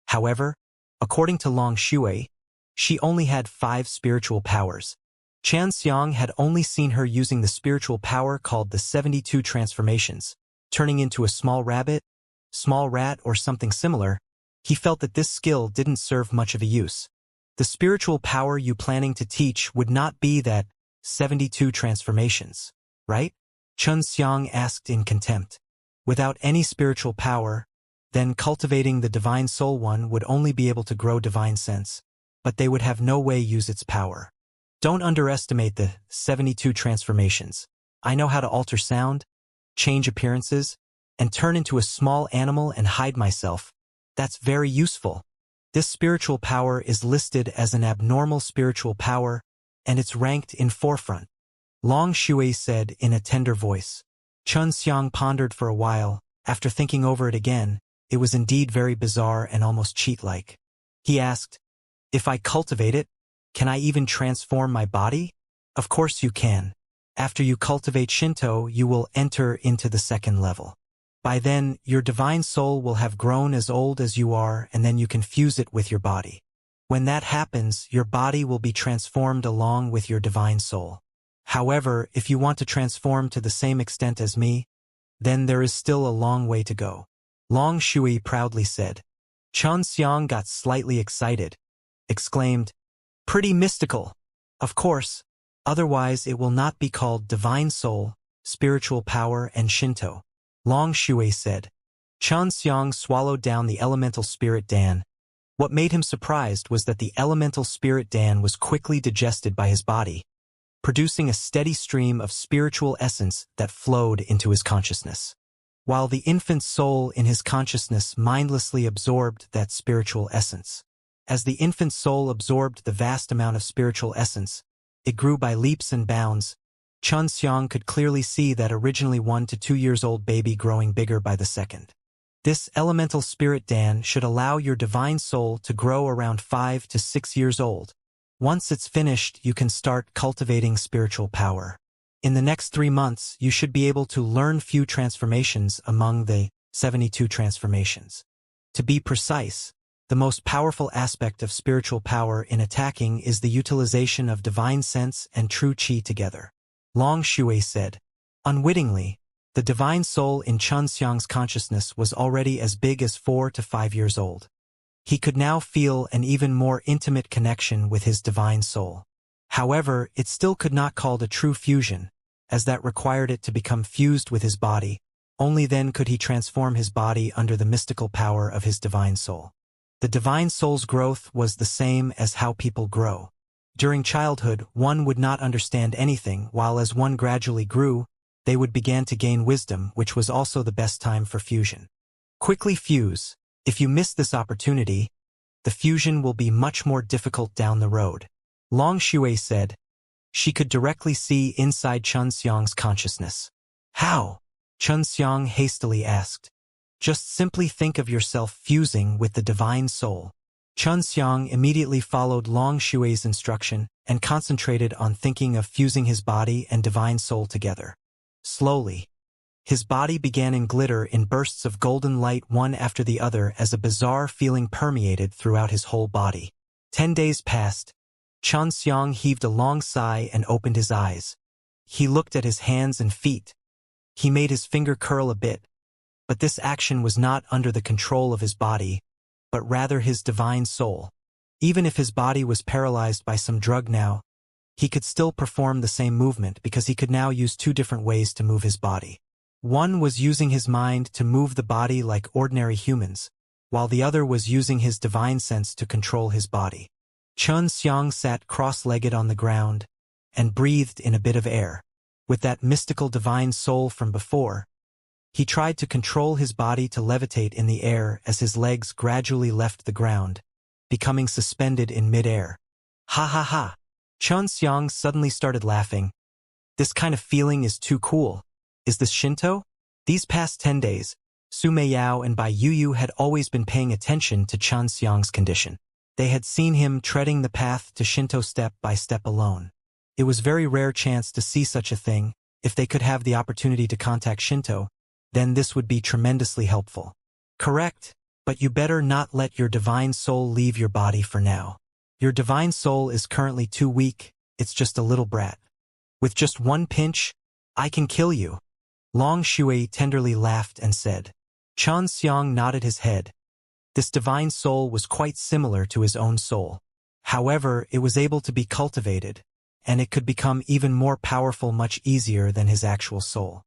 However, according to Long Shui, she only had 5 spiritual powers. Chun Xiang had only seen her using the spiritual power called the 72 transformations, turning into a small rabbit, small rat, or something similar. He felt that this skill didn't serve much of a use. The spiritual power you planning to teach would not be that 72 transformations, right? Chun Xiang asked in contempt. Without any spiritual power, then cultivating the divine soul one would only be able to grow divine sense, but they would have no way use its power. Don't underestimate the 72 transformations. I know how to alter sound, change appearances, and turn into a small animal and hide myself. That's very useful. This spiritual power is listed as an abnormal spiritual power, and it's ranked in forefront. Long Shui said in a tender voice. Chun Xiang pondered for a while. After thinking over it again, it was indeed very bizarre and almost cheat-like. He asked, If I cultivate it, can I even transform my body? Of course you can. After you cultivate Shinto, you will enter into the second level. By then, your divine soul will have grown as old as you are, and then you can fuse it with your body. When that happens, your body will be transformed along with your divine soul. However, if you want to transform to the same extent as me, then there is still a long way to go. Long Shui proudly said. Xianxia got slightly excited, exclaimed, "Pretty mystical. Of course, otherwise it will not be called divine soul, spiritual power, and Shinto." Long Shui said. Xianxia swallowed down the elemental spirit Dan. What made him surprised was that the elemental spirit Dan was quickly digested by his body, producing a steady stream of spiritual essence that flowed into his consciousness. While the infant soul in his consciousness mindlessly absorbed that spiritual essence. As the infant soul absorbed the vast amount of spiritual essence, it grew by leaps and bounds. Xianxia could clearly see that originally 1 to 2 years old baby growing bigger by the second. This elemental spirit Dan should allow your divine soul to grow around 5 to 6 years old. Once it's finished, you can start cultivating spiritual power. In the next 3 months, you should be able to learn few transformations among the 72 transformations. To be precise, the most powerful aspect of spiritual power in attacking is the utilization of divine sense and true qi together. Long Shui said. Unwittingly, the divine soul in Xianxia's consciousness was already as big as 4 to 5 years old. He could now feel an even more intimate connection with his divine soul. However, it still could not called a true fusion, as that required it to become fused with his body. Only then could he transform his body under the mystical power of his divine soul. The divine soul's growth was the same as how people grow. During childhood, one would not understand anything, while as one gradually grew, they would begin to gain wisdom, which was also the best time for fusion. Quickly fuse. If you miss this opportunity, the fusion will be much more difficult down the road. Long Shui said. She could directly see inside Xianxia's consciousness. How? Xianxia hastily asked. Just simply think of yourself fusing with the divine soul. Xianxia immediately followed Long Shui's instruction and concentrated on thinking of fusing his body and divine soul together. Slowly, his body began to glitter in bursts of golden light one after the other as a bizarre feeling permeated throughout his whole body. 10 days passed. Xianxia heaved a long sigh and opened his eyes. He looked at his hands and feet. He made his finger curl a bit, but this action was not under the control of his body, but rather his divine soul. Even if his body was paralyzed by some drug now, he could still perform the same movement because he could now use 2 different ways to move his body. One was using his mind to move the body like ordinary humans, while the other was using his divine sense to control his body. Xianxia sat cross-legged on the ground and breathed in a bit of air. With that mystical divine soul from before, he tried to control his body to levitate in the air as his legs gradually left the ground, becoming suspended in mid-air. Ha ha ha! Xianxia suddenly started laughing. This kind of feeling is too cool. Is this Shinto? These past 10 days, Su Meiyao and Bai Yuyu had always been paying attention to Xianxia's condition. They had seen him treading the path to Shinto step by step alone. It was very rare chance to see such a thing. If they could have the opportunity to contact Shinto, then this would be tremendously helpful. Correct, but you better not let your divine soul leave your body for now. Your divine soul is currently too weak, it's just a little brat. With just one pinch, I can kill you. Long Shui tenderly laughed and said. Xianxia nodded his head. This divine soul was quite similar to his own soul. However, it was able to be cultivated, and it could become even more powerful much easier than his actual soul.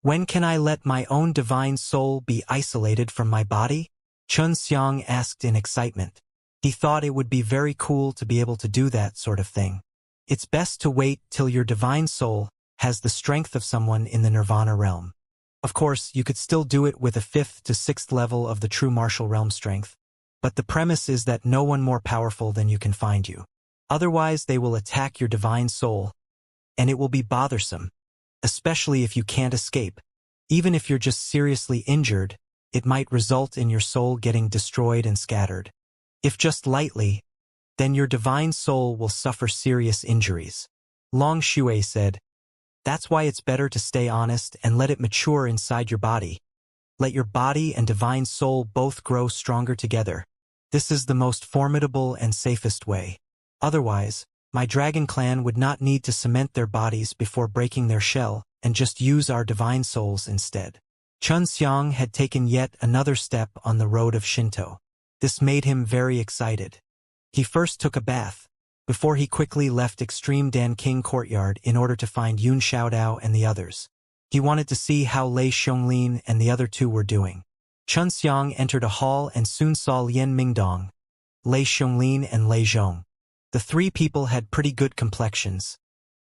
When can I let my own divine soul be isolated from my body? Xianxia asked in excitement. He thought it would be very cool to be able to do that sort of thing. It's best to wait till your divine soul has the strength of someone in the Nirvana realm. Of course, you could still do it with a 5th to 6th level of the true martial realm strength, but the premise is that no one more powerful than you can find you. Otherwise, they will attack your divine soul, and it will be bothersome, especially if you can't escape. Even if you're just seriously injured, it might result in your soul getting destroyed and scattered. If just lightly, then your divine soul will suffer serious injuries. Long Shui said, that's why it's better to stay honest and let it mature inside your body. Let your body and divine soul both grow stronger together. This is the most formidable and safest way. Otherwise, my dragon clan would not need to cement their bodies before breaking their shell and just use our divine souls instead. Xianxia had taken yet another step on the road of Shinto. This made him very excited. He first took a bath, before he quickly left Extreme Dan King Courtyard in order to find Yun Xiaodao and the others. He wanted to see how Lei Xiongling and the other two were doing. Xianxia entered a hall and soon saw Lian Mingdong, Lei Xiongling and Lei Zhong. The three people had pretty good complexions,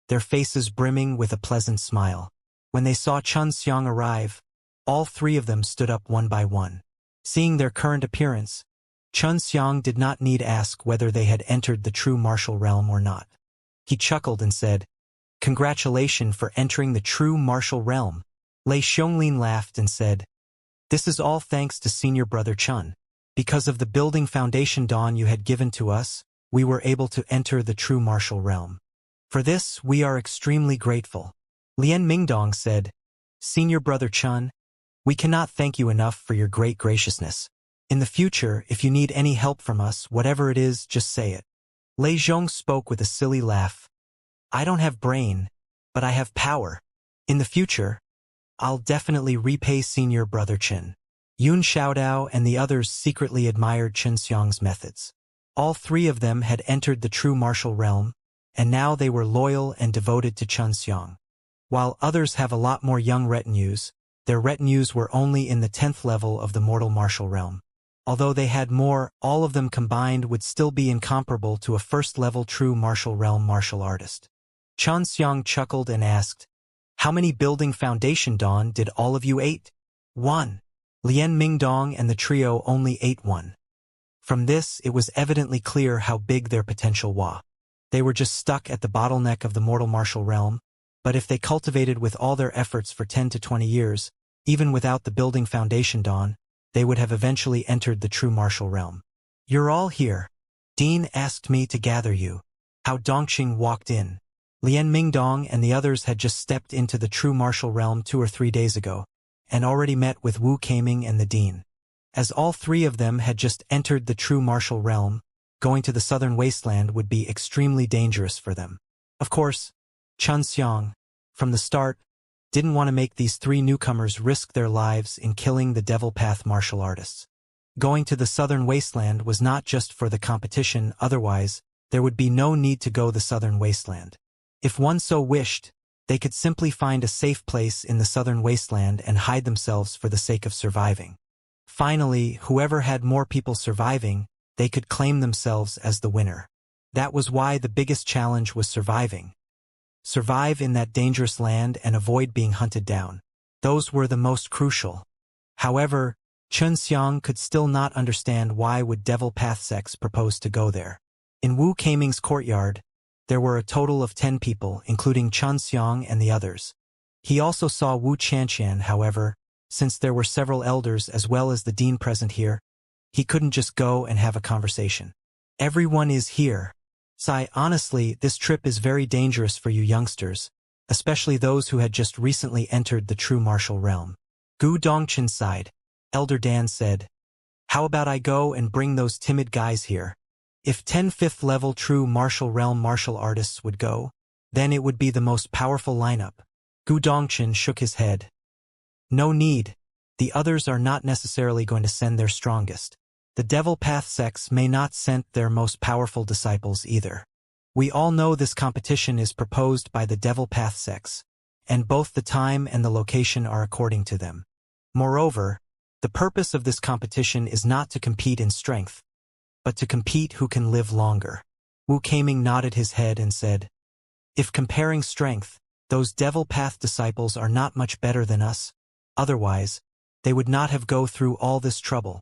their faces brimming with a pleasant smile. When they saw Xianxia arrive, all three of them stood up one by one. Seeing their current appearance, Xianxia did not need ask whether they had entered the true martial realm or not. He chuckled and said, "Congratulations for entering the true martial realm." Lei Xiongling laughed and said, "This is all thanks to senior brother Chun. Because of the building foundation dawn you had given to us, we were able to enter the true martial realm. For this, we are extremely grateful." Lian Mingdong said, "Senior brother Chun, we cannot thank you enough for your great graciousness. In the future, if you need any help from us, whatever it is, just say it." Lei Zhong spoke with a silly laugh. "I don't have brain, but I have power. In the future, I'll definitely repay senior brother Chen." Yun Xiaodao and the others secretly admired Xianxia's methods. All three of them had entered the true martial realm, and now they were loyal and devoted to Xianxia. While others have a lot more young retinues, their retinues were only in the 10th level of the mortal martial realm. Although they had more, all of them combined would still be incomparable to a first-level true martial realm martial artist. Xianxia chuckled and asked, "How many building foundation dawn did all of you ate?" "One." Lian Mingdong and the trio only ate one. From this, it was evidently clear how big their potential was. They were just stuck at the bottleneck of the mortal martial realm, but if they cultivated with all their efforts for 10 to 20 years, even without the building foundation dawn, they would have eventually entered the true martial realm. "You're all here. Dean asked me to gather you." How Dongqing walked in. Lian Mingdong and the others had just stepped into the true martial realm 2 or 3 days ago, and already met with Wu Kaming and the Dean. As all three of them had just entered the true martial realm, going to the southern wasteland would be extremely dangerous for them. Of course, Xianxia, from the start, didn't want to make these three newcomers risk their lives in killing the Devil Path martial artists. Going to the southern wasteland was not just for the competition, otherwise, there would be no need to go the southern wasteland. If one so wished, they could simply find a safe place in the southern wasteland and hide themselves for the sake of surviving. Finally, whoever had more people surviving, they could claim themselves as the winner. That was why the biggest challenge was surviving. Survive in that dangerous land and avoid being hunted down. Those were the most crucial. However, Xianxia could still not understand why would Devil Path sects propose to go there. In Wu Kaming's courtyard, there were a total of 10 people, including Xianxia and the others. He also saw Wu Qianqian, however, since there were several elders as well as the dean present here, he couldn't just go and have a conversation. "Everyone is here. Honestly, this trip is very dangerous for you youngsters, especially those who had just recently entered the true martial realm." Gu Dongqin sighed. Elder Dan said, "How about I go and bring those timid guys here? If 10 5th-level true martial realm martial artists would go, then it would be the most powerful lineup." Gu Dongqin shook his head. "No need. The others are not necessarily going to send their strongest. The Devil Path sects may not send their most powerful disciples either. We all know this competition is proposed by the Devil Path sects, and both the time and the location are according to them. Moreover, the purpose of this competition is not to compete in strength, but to compete who can live longer." Wu Kaming nodded his head and said, "If comparing strength, those Devil Path disciples are not much better than us. Otherwise, they would not have go through all this trouble.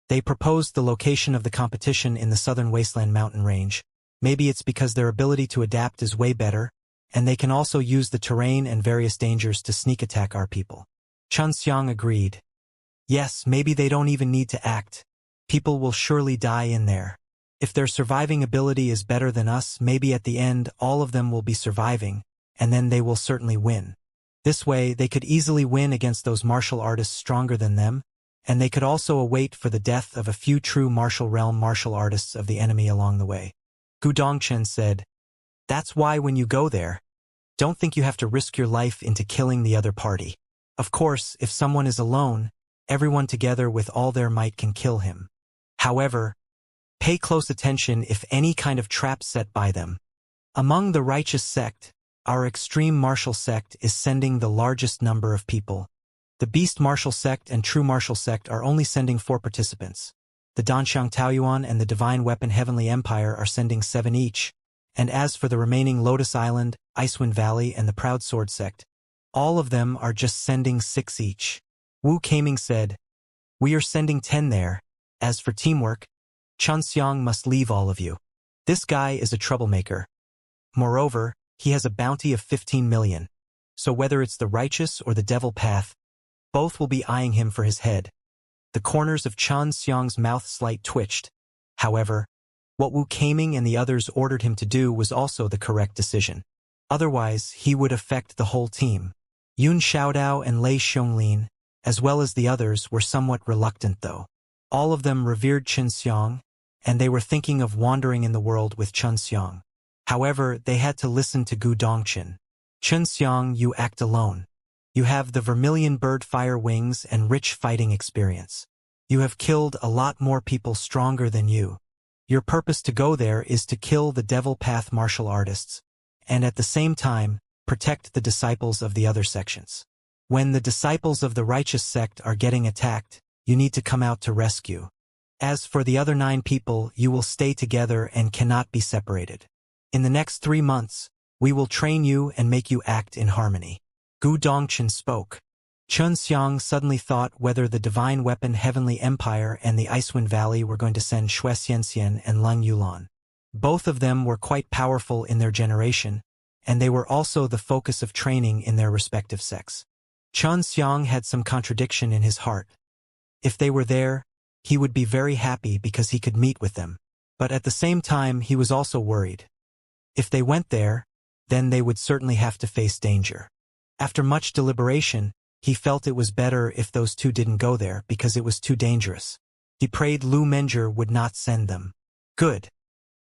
They proposed the location of the competition in the southern wasteland mountain range. Maybe it's because their ability to adapt is way better, and they can also use the terrain and various dangers to sneak attack our people." Xianxia agreed. "Yes, maybe they don't even need to act. People will surely die in there. If their surviving ability is better than us, maybe at the end all of them will be surviving, and then they will certainly win. This way, they could easily win against those martial artists stronger than them, and they could also await for the death of a few true martial realm martial artists of the enemy along the way. Gu Dongchen said, "That's why when you go there, don't think you have to risk your life into killing the other party. Of course, if someone is alone, everyone together with all their might can kill him. However, pay close attention if any kind of trap set by them. Among the righteous sect, our extreme martial sect is sending the largest number of people. The beast martial sect and true martial sect are only sending 4 participants. The Danxiang Taoyuan and the Divine Weapon Heavenly Empire are sending 7 each, and as for the remaining Lotus Island, Icewind Valley, and the Proud Sword sect, all of them are just sending 6 each." Wu Kaming said, "We are sending 10 there. As for teamwork, Xianxia must leave all of you. This guy is a troublemaker. Moreover, he has a bounty of 15 million. So whether it's the righteous or the devil path, both will be eyeing him for his head." The corners of Xianxia's mouth slight twitched. However, what Wu Kaming and the others ordered him to do was also the correct decision. Otherwise, he would affect the whole team. Yun Xiaodao and Lei Xiongling, as well as the others, were somewhat reluctant though. All of them revered Xianxia, and they were thinking of wandering in the world with Xianxia. However, they had to listen to Gu Dongchen. "Xianxia, you act alone. You have the vermilion bird fire wings and rich fighting experience. You have killed a lot more people stronger than you. Your purpose to go there is to kill the devil path martial artists, and at the same time, protect the disciples of the other sections. When the disciples of the righteous sect are getting attacked, you need to come out to rescue. As for the other 9 people, you will stay together and cannot be separated. In the next 3 months, we will train you and make you act in harmony." Gu Dongchen spoke. Xianxia suddenly thought whether the Divine Weapon Heavenly Empire and the Icewind Valley were going to send Xianxian and Leng Yulan. Both of them were quite powerful in their generation, and they were also the focus of training in their respective sects. Xianxia had some contradiction in his heart. If they were there, he would be very happy because he could meet with them. But at the same time, he was also worried. If they went there, then they would certainly have to face danger. After much deliberation, he felt it was better if those 2 didn't go there because it was too dangerous. He prayed Lu Menger would not send them. "Good.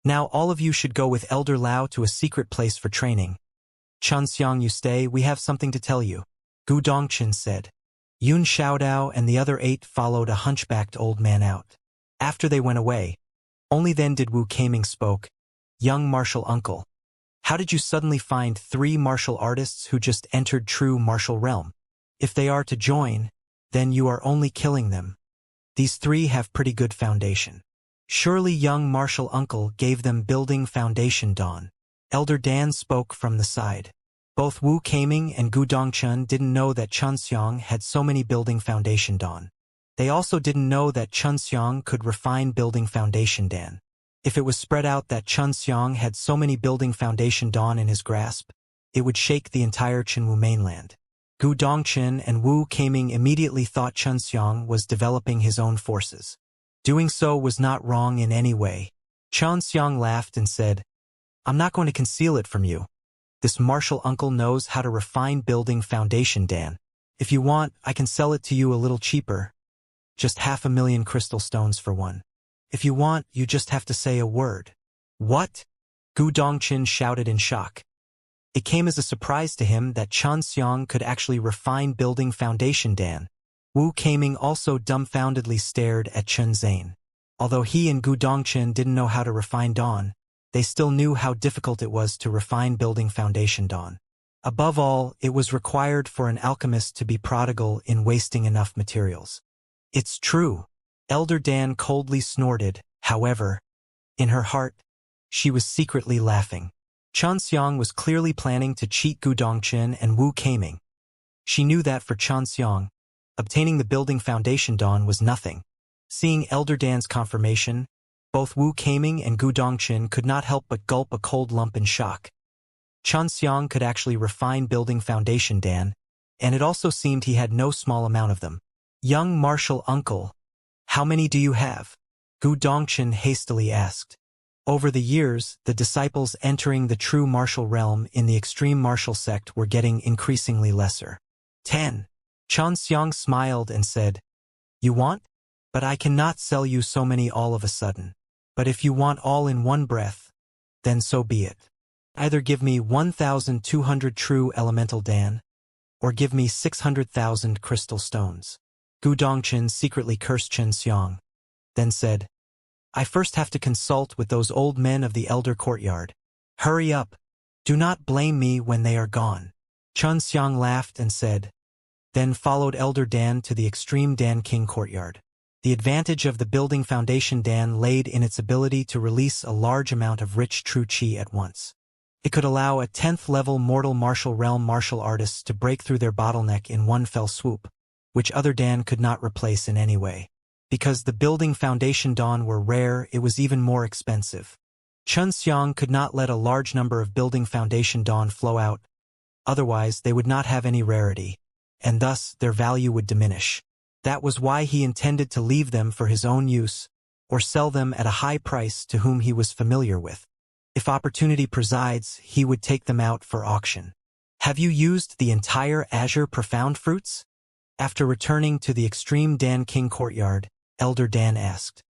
Now all of you should go with Elder Lao to a secret place for training. Xianxia, you stay, we have something to tell you," Gu Dongchen said. Yun Xiaodao and the other 8 followed a hunchbacked old man out. After they went away, only then did Wu Kaming spoke. "Young martial uncle, how did you suddenly find 3 martial artists who just entered true martial realm? If they are to join, then you are only killing them. These 3 have pretty good foundation. Surely young martial uncle gave them building foundation dawn." Elder Dan spoke from the side. Both Wu Kaming and Gu Dongchen didn't know that Xianxia had so many building foundation dawn. They also didn't know that Xianxia could refine building foundation dan. If it was spread out that Xianxia had so many building foundation dawn in his grasp, it would shake the entire Qinwu mainland. Gu Dongchen and Wu Kaming immediately thought Xianxia was developing his own forces. Doing so was not wrong in any way. Xianxia laughed and said, "I'm not going to conceal it from you. This martial uncle knows how to refine building foundation dan. If you want, I can sell it to you a little cheaper. Just 500,000 crystal stones for one. If you want, you just have to say a word." "What?" Gu Dongchen shouted in shock. It came as a surprise to him that Xianxia could actually refine building foundation dan. Wu Kaming also dumbfoundedly stared at Chen Zane. Although he and Gu Dongchen didn't know how to refine dawn, they still knew how difficult it was to refine building foundation dawn. Above all, it was required for an alchemist to be prodigal in wasting enough materials. "It's true," Elder Dan coldly snorted. However, in her heart, she was secretly laughing. Xianxia was clearly planning to cheat Gu Dongchen and Wu Kaming. She knew that for Xianxia, obtaining the building foundation dawn was nothing. Seeing Elder Dan's confirmation, both Wu Kaming and Gu Dongchen could not help but gulp a cold lump in shock. Xianxia could actually refine building foundation dan, and it also seemed he had no small amount of them. "Young martial uncle, how many do you have?" Gu Dongchen hastily asked. Over the years, the disciples entering the true martial realm in the extreme martial sect were getting increasingly lesser. 10. Xianxia smiled and said, "You want? But I cannot sell you so many all of a sudden. But if you want all in one breath, then so be it. Either give me 1,200 true elemental Dan, or give me 600,000 crystal stones." Gu Dongchen secretly cursed Xianxia, then said, "I first have to consult with those old men of the Elder Courtyard. Hurry up. Do not blame me when they are gone." Xianxia laughed and said, then followed Elder Dan to the Extreme Dan King Courtyard. The advantage of the building Foundation Dan laid in its ability to release a large amount of rich true chi at once. It could allow a 10th level mortal martial realm martial artists to break through their bottleneck in one fell swoop, which other Dan could not replace in any way. Because the building Foundation Dan were rare, it was even more expensive. Xianxia could not let a large number of building Foundation Dan flow out, otherwise they would not have any rarity, and thus their value would diminish. That was why he intended to leave them for his own use, or sell them at a high price to whom he was familiar with. If opportunity presides, he would take them out for auction. "Have you used the entire Azure Profound Fruits?" After returning to the Extreme Dan King Courtyard, Elder Dan asked.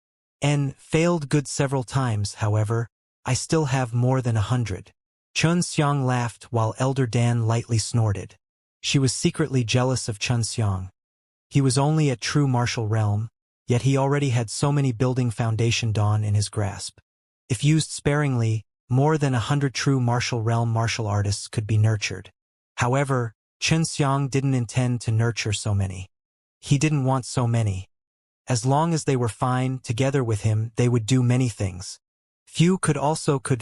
Failed good several times, however. I still have more than 100. Xianxia laughed while Elder Dan lightly snorted. She was secretly jealous of Xianxia. He was only at true martial realm, yet he already had so many building Foundation Dan in his grasp. If used sparingly, more than 100 true martial realm martial artists could be nurtured. However, Xianxia didn't intend to nurture so many. He didn't want so many. As long as they were fine together with him, they would do many things. Few could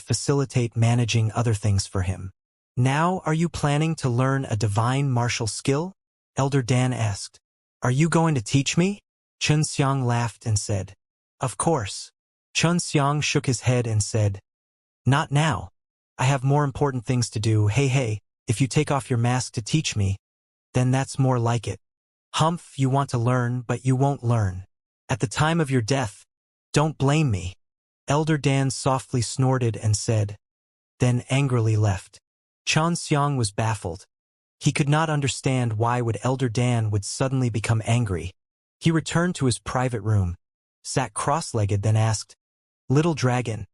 facilitate managing other things for him. "Now are you planning to learn a divine martial skill?" Elder Dan asked. "Are you going to teach me?" Xianxia laughed and said, "Of course." Xianxia shook his head and said, "Not now. I have more important things to do. Hey, if you take off your mask to teach me, then that's more like it. Humph, you want to learn, but you won't learn. At the time of your death, don't blame me." Elder Dan softly snorted and said, then angrily left. Xianxia was baffled. He could not understand why Elder Dan would suddenly become angry. He returned to his private room, sat cross-legged, then asked, "Little dragon,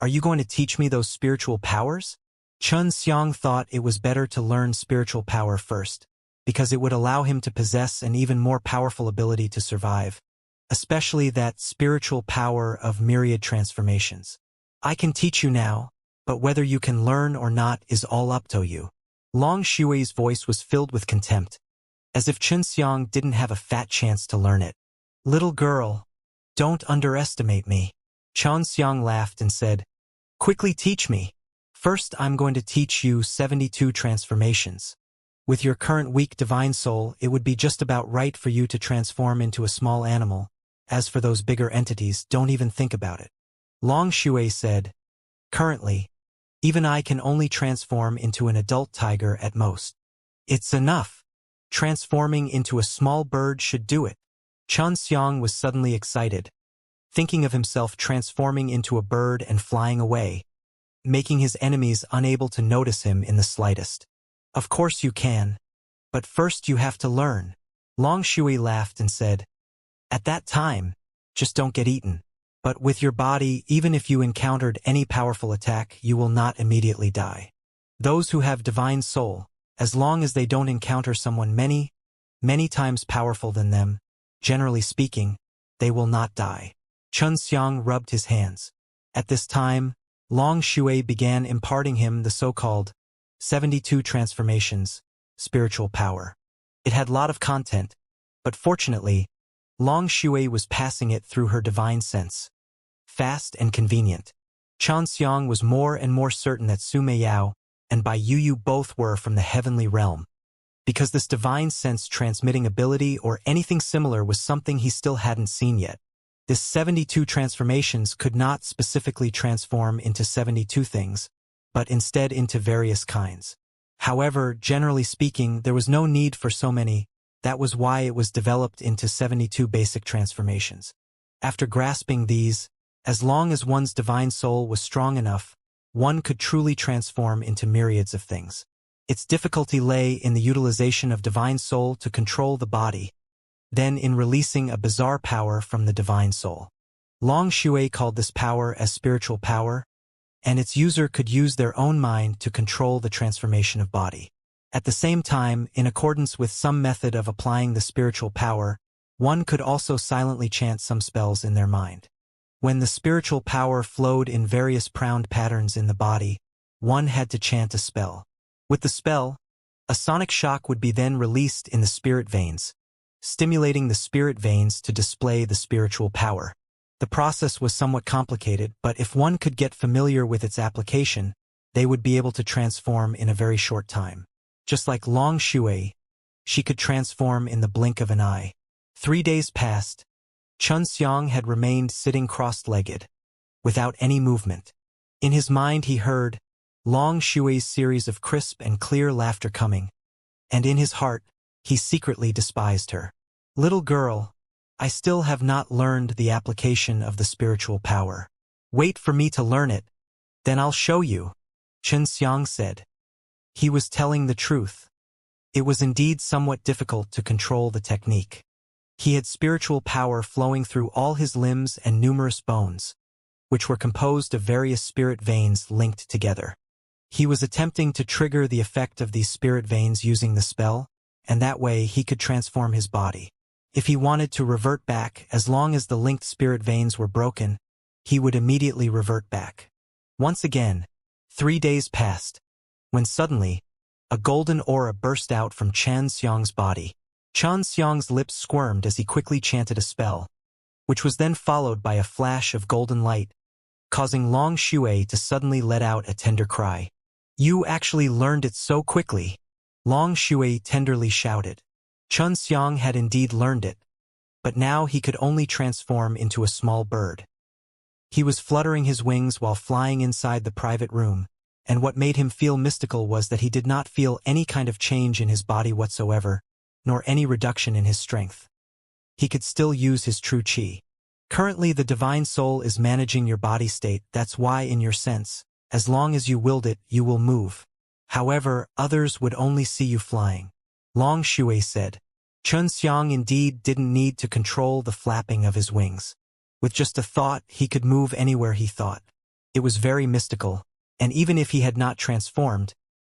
are you going to teach me those spiritual powers?" Xianxia thought it was better to learn spiritual power first, because it would allow him to possess an even more powerful ability to survive, especially that spiritual power of myriad transformations. "I can teach you now, but whether you can learn or not is all up to you." Long Xue's voice was filled with contempt, as if Xianxia didn't have a fat chance to learn it. "Little girl, don't underestimate me." Xianxia laughed and said, "Quickly teach me. First I'm going to teach you 72 transformations. With your current weak divine soul, it would be just about right for you to transform into a small animal. As for those bigger entities, don't even think about it." Long Xue said, "Currently, even I can only transform into an adult tiger at most. It's enough. Transforming into a small bird should do it." Xianxia was suddenly excited, thinking of himself transforming into a bird and flying away, making his enemies unable to notice him in the slightest. "Of course you can, but first you have to learn." Long Xue laughed and said, "At that time, just don't get eaten. But with your body, even if you encountered any powerful attack, you will not immediately die. Those who have divine soul, as long as they don't encounter someone many times powerful than them, generally speaking, they will not die." Xianxia rubbed his hands. At this time, Long Xue began imparting him the so-called 72 transformations, spiritual power. It had a lot of content, but fortunately, Long Xue was passing it through her divine sense. Fast and convenient. Xianxia was more and more certain that Su Meiyao and Bai Yuyu both were from the heavenly realm, because this divine sense transmitting ability or anything similar was something he still hadn't seen yet. This 72 transformations could not specifically transform into 72 things, but instead into various kinds. However, generally speaking, there was no need for so many. That was why it was developed into 72 basic transformations. After grasping these, as long as one's divine soul was strong enough, one could truly transform into myriads of things. Its difficulty lay in the utilization of divine soul to control the body, then in releasing a bizarre power from the divine soul. Long Shui called this power as spiritual power, and its user could use their own mind to control the transformation of body. At the same time, in accordance with some method of applying the spiritual power, one could also silently chant some spells in their mind. When the spiritual power flowed in various profound patterns in the body, one had to chant a spell. With the spell, a sonic shock would be then released in the spirit veins, stimulating the spirit veins to display the spiritual power. The process was somewhat complicated, but if one could get familiar with its application, they would be able to transform in a very short time. Just like Long Shui, she could transform in the blink of an eye. 3 days passed. Xianxia had remained sitting cross-legged, without any movement. In his mind he heard Long Shui's series of crisp and clear laughter coming, and in his heart, he secretly despised her. Little girl, I still have not learned the application of the spiritual power. Wait for me to learn it, then I'll show you, Xianxia said. He was telling the truth. It was indeed somewhat difficult to control the technique. He had spiritual power flowing through all his limbs and numerous bones, which were composed of various spirit veins linked together. He was attempting to trigger the effect of these spirit veins using the spell, and that way he could transform his body. If he wanted to revert back, as long as the linked spirit veins were broken, he would immediately revert back. Once again, 3 days passed, when suddenly, a golden aura burst out from Xianxia's body. Xianxia's lips squirmed as he quickly chanted a spell, which was then followed by a flash of golden light, causing Long Shui to suddenly let out a tender cry. You actually learned it so quickly, Long Shui tenderly shouted. Xianxia had indeed learned it, but now he could only transform into a small bird. He was fluttering his wings while flying inside the private room, and what made him feel mystical was that he did not feel any kind of change in his body whatsoever, nor any reduction in his strength. He could still use his true qi. Currently the divine soul is managing your body state, that's why in your sense, as long as you willed it, you will move. However, others would only see you flying. Long Shui said. Xianxia indeed didn't need to control the flapping of his wings. With just a thought, he could move anywhere he thought. It was very mystical, and even if he had not transformed,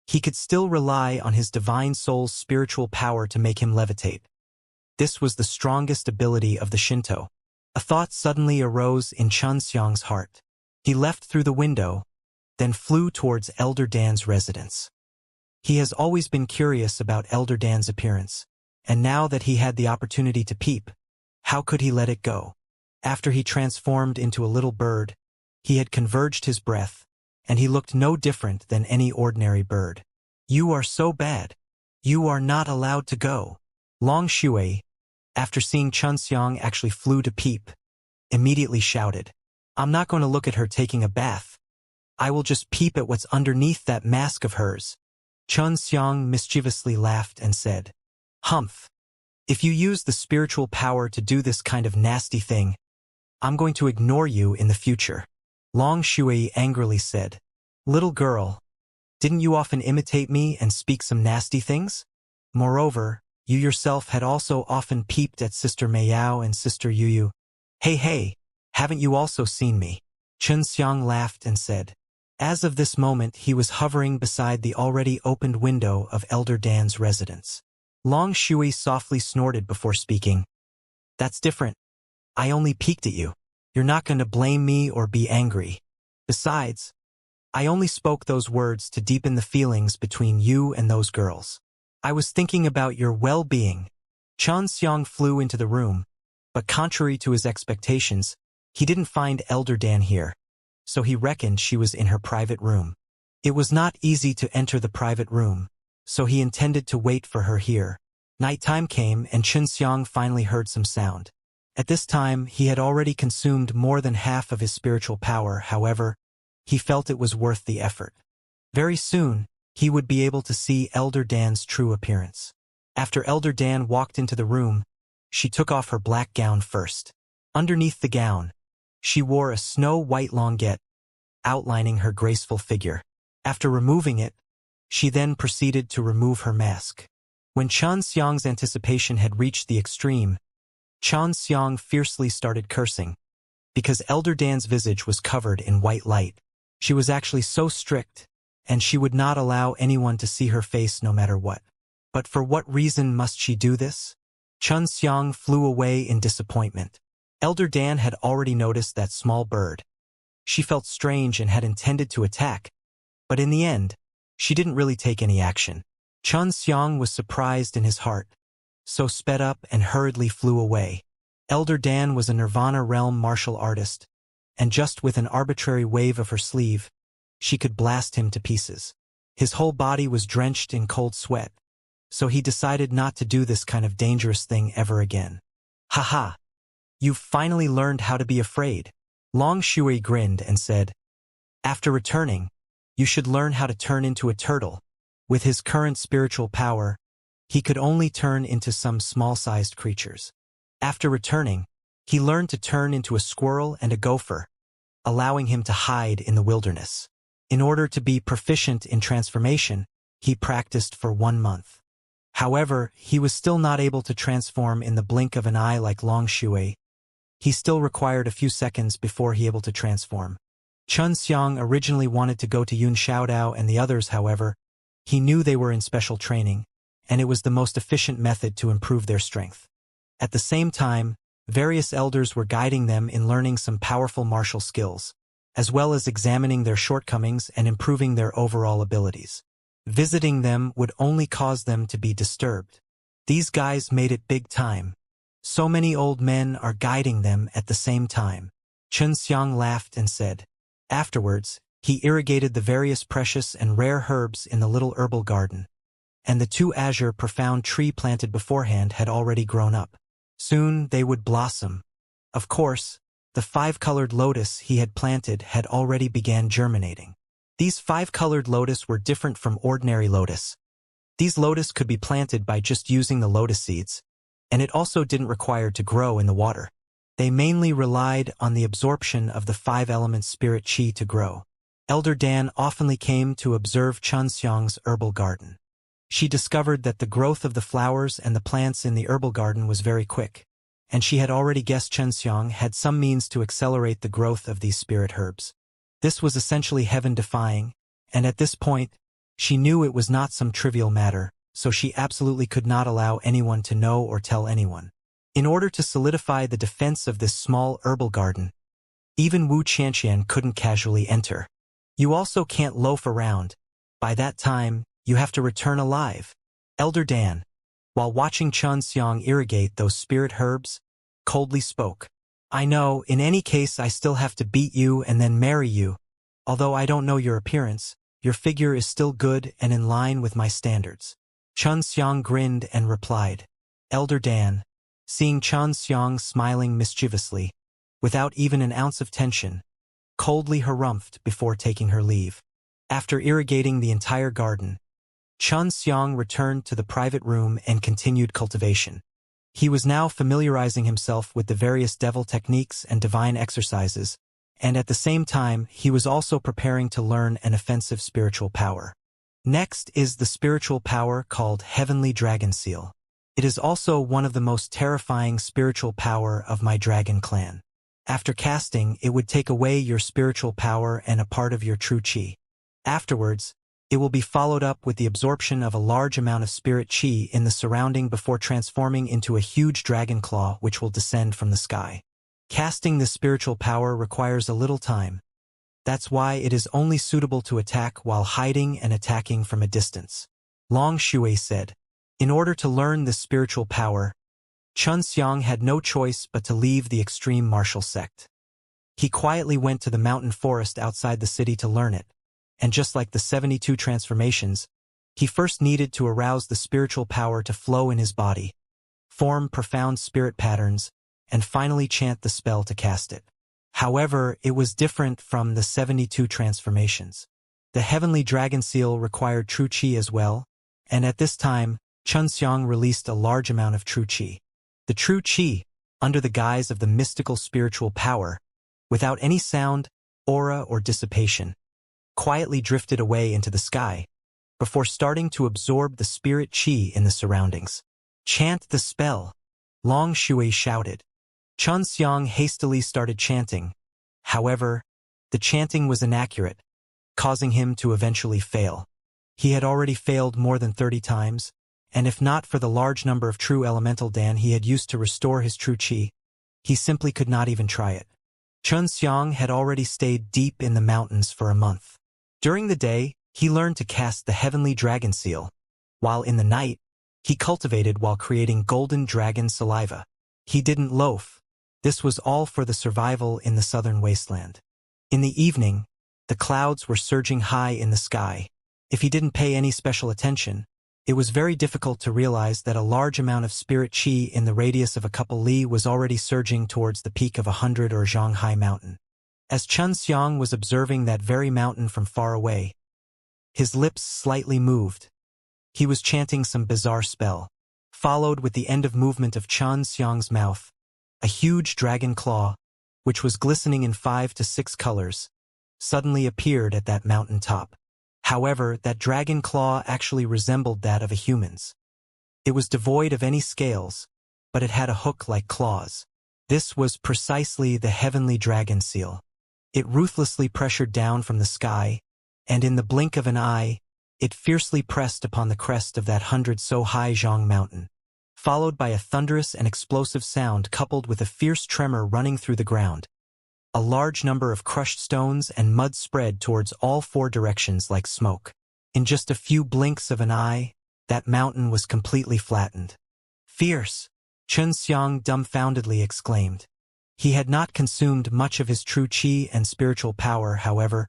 he could still rely on his divine soul's spiritual power to make him levitate. This was the strongest ability of the Shinto. A thought suddenly arose in Xianxia's heart. He left through the window, then flew towards Elder Dan's residence. He has always been curious about Elder Dan's appearance, and now that he had the opportunity to peep, how could he let it go? After he transformed into a little bird, he had converged his breath, and he looked no different than any ordinary bird. You are so bad. You are not allowed to go. Long Shui, after seeing Xianxia actually flew to peep, immediately shouted, I'm not going to look at her taking a bath. I will just peep at what's underneath that mask of hers. Xianxia mischievously laughed and said, Humph. If you use the spiritual power to do this kind of nasty thing, I'm going to ignore you in the future. Long Shui angrily said, Little girl, didn't you often imitate me and speak some nasty things? Moreover, you yourself had also often peeped at Sister Meiyao and Sister Yuyu. Hey, haven't you also seen me? Xianxia laughed and said. As of this moment he was hovering beside the already opened window of Elder Dan's residence. Long Shui softly snorted before speaking. That's different. I only peeked at you. You're not going to blame me or be angry. Besides, I only spoke those words to deepen the feelings between you and those girls. I was thinking about your well-being. Xianxia flew into the room, but contrary to his expectations, he didn't find Elder Dan here, so he reckoned she was in her private room. It was not easy to enter the private room, so he intended to wait for her here. Nighttime came and Xianxia finally heard some sound. At this time, he had already consumed more than half of his spiritual power, however, he felt it was worth the effort. Very soon, he would be able to see Elder Dan's true appearance. After Elder Dan walked into the room, she took off her black gown first. Underneath the gown, she wore a snow-white longuette, outlining her graceful figure. After removing it, she then proceeded to remove her mask. When Xianxia's anticipation had reached the extreme, Xianxia fiercely started cursing, because Elder Dan's visage was covered in white light. She was actually so strict, and she would not allow anyone to see her face no matter what. But for what reason must she do this? Xianxia flew away in disappointment. Elder Dan had already noticed that small bird. She felt strange and had intended to attack, but in the end, she didn't really take any action. Xianxia was surprised in his heart, so sped up and hurriedly flew away. Elder Dan was a Nirvana realm martial artist, and just with an arbitrary wave of her sleeve, she could blast him to pieces. His whole body was drenched in cold sweat, so he decided not to do this kind of dangerous thing ever again. Haha! You've finally learned how to be afraid. Long Shui grinned and said, after returning, you should learn how to turn into a turtle. With his current spiritual power, he could only turn into some small-sized creatures. After returning, he learned to turn into a squirrel and a gopher, allowing him to hide in the wilderness. In order to be proficient in transformation, he practiced for 1 month. However, he was still not able to transform in the blink of an eye like Long Shui. He still required a few seconds before he able to transform. Xiang originally wanted to go to Yun Xiaodao and the others, however, he knew they were in special training, and it was the most efficient method to improve their strength. At the same time, various elders were guiding them in learning some powerful martial skills, as well as examining their shortcomings and improving their overall abilities. Visiting them would only cause them to be disturbed. These guys made it big time. So many old men are guiding them at the same time. Xiang laughed and said. Afterwards, he irrigated the various precious and rare herbs in the little herbal garden, and the 2 azure profound tree planted beforehand had already grown up. Soon they would blossom. Of course, the 5-colored lotus he had planted had already began germinating. These 5-colored lotus were different from ordinary lotus. These lotus could be planted by just using the lotus seeds, and it also didn't require to grow in the water. They mainly relied on the absorption of the 5-element spirit qi to grow. Elder Dan oftenly came to observe Xiang's herbal garden. She discovered that the growth of the flowers and the plants in the herbal garden was very quick, and she had already guessed Xiang had some means to accelerate the growth of these spirit herbs. This was essentially heaven-defying, and at this point, she knew it was not some trivial matter, so she absolutely could not allow anyone to know or tell anyone. In order to solidify the defense of this small herbal garden, even Wu Qianxian couldn't casually enter. You also can't loaf around. By that time, you have to return alive. Elder Dan, while watching Xiang irrigate those spirit herbs, coldly spoke. I know, in any case I still have to beat you and then marry you. Although I don't know your appearance, your figure is still good and in line with my standards. Xiang grinned and replied. Elder Dan, seeing Xiang smiling mischievously, without even an ounce of tension, coldly harumphed before taking her leave. After irrigating the entire garden, Xiang returned to the private room and continued cultivation. He was now familiarizing himself with the various devil techniques and divine exercises, and at the same time he was also preparing to learn an offensive spiritual power. Next is the spiritual power called Heavenly Dragon Seal. It is also one of the most terrifying spiritual power of my dragon clan. After casting, it would take away your spiritual power and a part of your true qi. Afterwards, it will be followed up with the absorption of a large amount of spirit qi in the surrounding before transforming into a huge dragon claw which will descend from the sky. Casting this spiritual power requires a little time. That's why it is only suitable to attack while hiding and attacking from a distance. Long Shui said. In order to learn this spiritual power, Xiang had no choice but to leave the extreme martial sect. He quietly went to the mountain forest outside the city to learn it, and just like the 72 transformations, he first needed to arouse the spiritual power to flow in his body, form profound spirit patterns, and finally chant the spell to cast it. However, it was different from the 72 transformations. The Heavenly Dragon Seal required true qi as well, and at this time, Xiang released a large amount of true qi. The true qi, under the guise of the mystical spiritual power, without any sound, aura, or dissipation, quietly drifted away into the sky, before starting to absorb the spirit qi in the surroundings. "Chant the spell," Long Shui shouted. Xianxia hastily started chanting. However, the chanting was inaccurate, causing him to eventually fail. He had already failed more than 30 times, and if not for the large number of true elemental dan he had used to restore his true qi, he simply could not even try it. Xianxia had already stayed deep in the mountains for a month. During the day, he learned to cast the heavenly dragon seal, while in the night, he cultivated while creating golden dragon saliva. He didn't loaf. This was all for the survival in the southern wasteland. In the evening, the clouds were surging high in the sky. If he didn't pay any special attention, it was very difficult to realize that a large amount of spirit qi in the radius of a couple li was already surging towards the peak of 100 or Zhanghai mountain. As Xianxia was observing that very mountain from far away, his lips slightly moved. He was chanting some bizarre spell. Followed with the end of movement of Xianxia's mouth, a huge dragon claw, which was glistening in 5 to 6 colors, suddenly appeared at that mountain top. However, that dragon claw actually resembled that of a human's. It was devoid of any scales, but it had a hook-like claws. This was precisely the heavenly dragon seal. It ruthlessly pressured down from the sky, and in the blink of an eye, it fiercely pressed upon the crest of that 100-so-high Zhang mountain, followed by a thunderous and explosive sound coupled with a fierce tremor running through the ground. A large number of crushed stones and mud spread towards all 4 directions like smoke. In just a few blinks of an eye, that mountain was completely flattened. "Fierce!" Xianxia dumbfoundedly exclaimed. He had not consumed much of his true qi and spiritual power, however,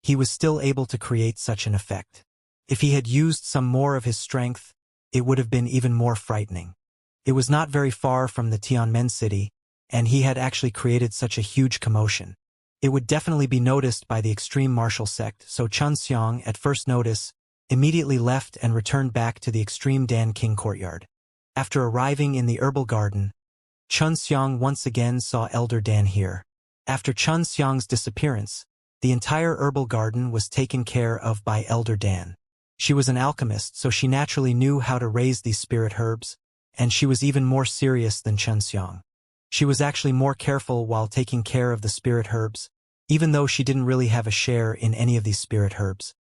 he was still able to create such an effect. If he had used some more of his strength, it would have been even more frightening. It was not very far from the Tianmen city, and he had actually created such a huge commotion. It would definitely be noticed by the extreme martial sect, so Xianxia, at first notice, immediately left and returned back to the extreme Dan King courtyard. After arriving in the herbal garden, Xianxia once again saw Elder Dan here. After Xianxia's disappearance, the entire herbal garden was taken care of by Elder Dan. She was an alchemist, so she naturally knew how to raise these spirit herbs, and she was even more serious than Xianxia. She was actually more careful while taking care of the spirit herbs, even though she didn't really have a share in any of these spirit herbs.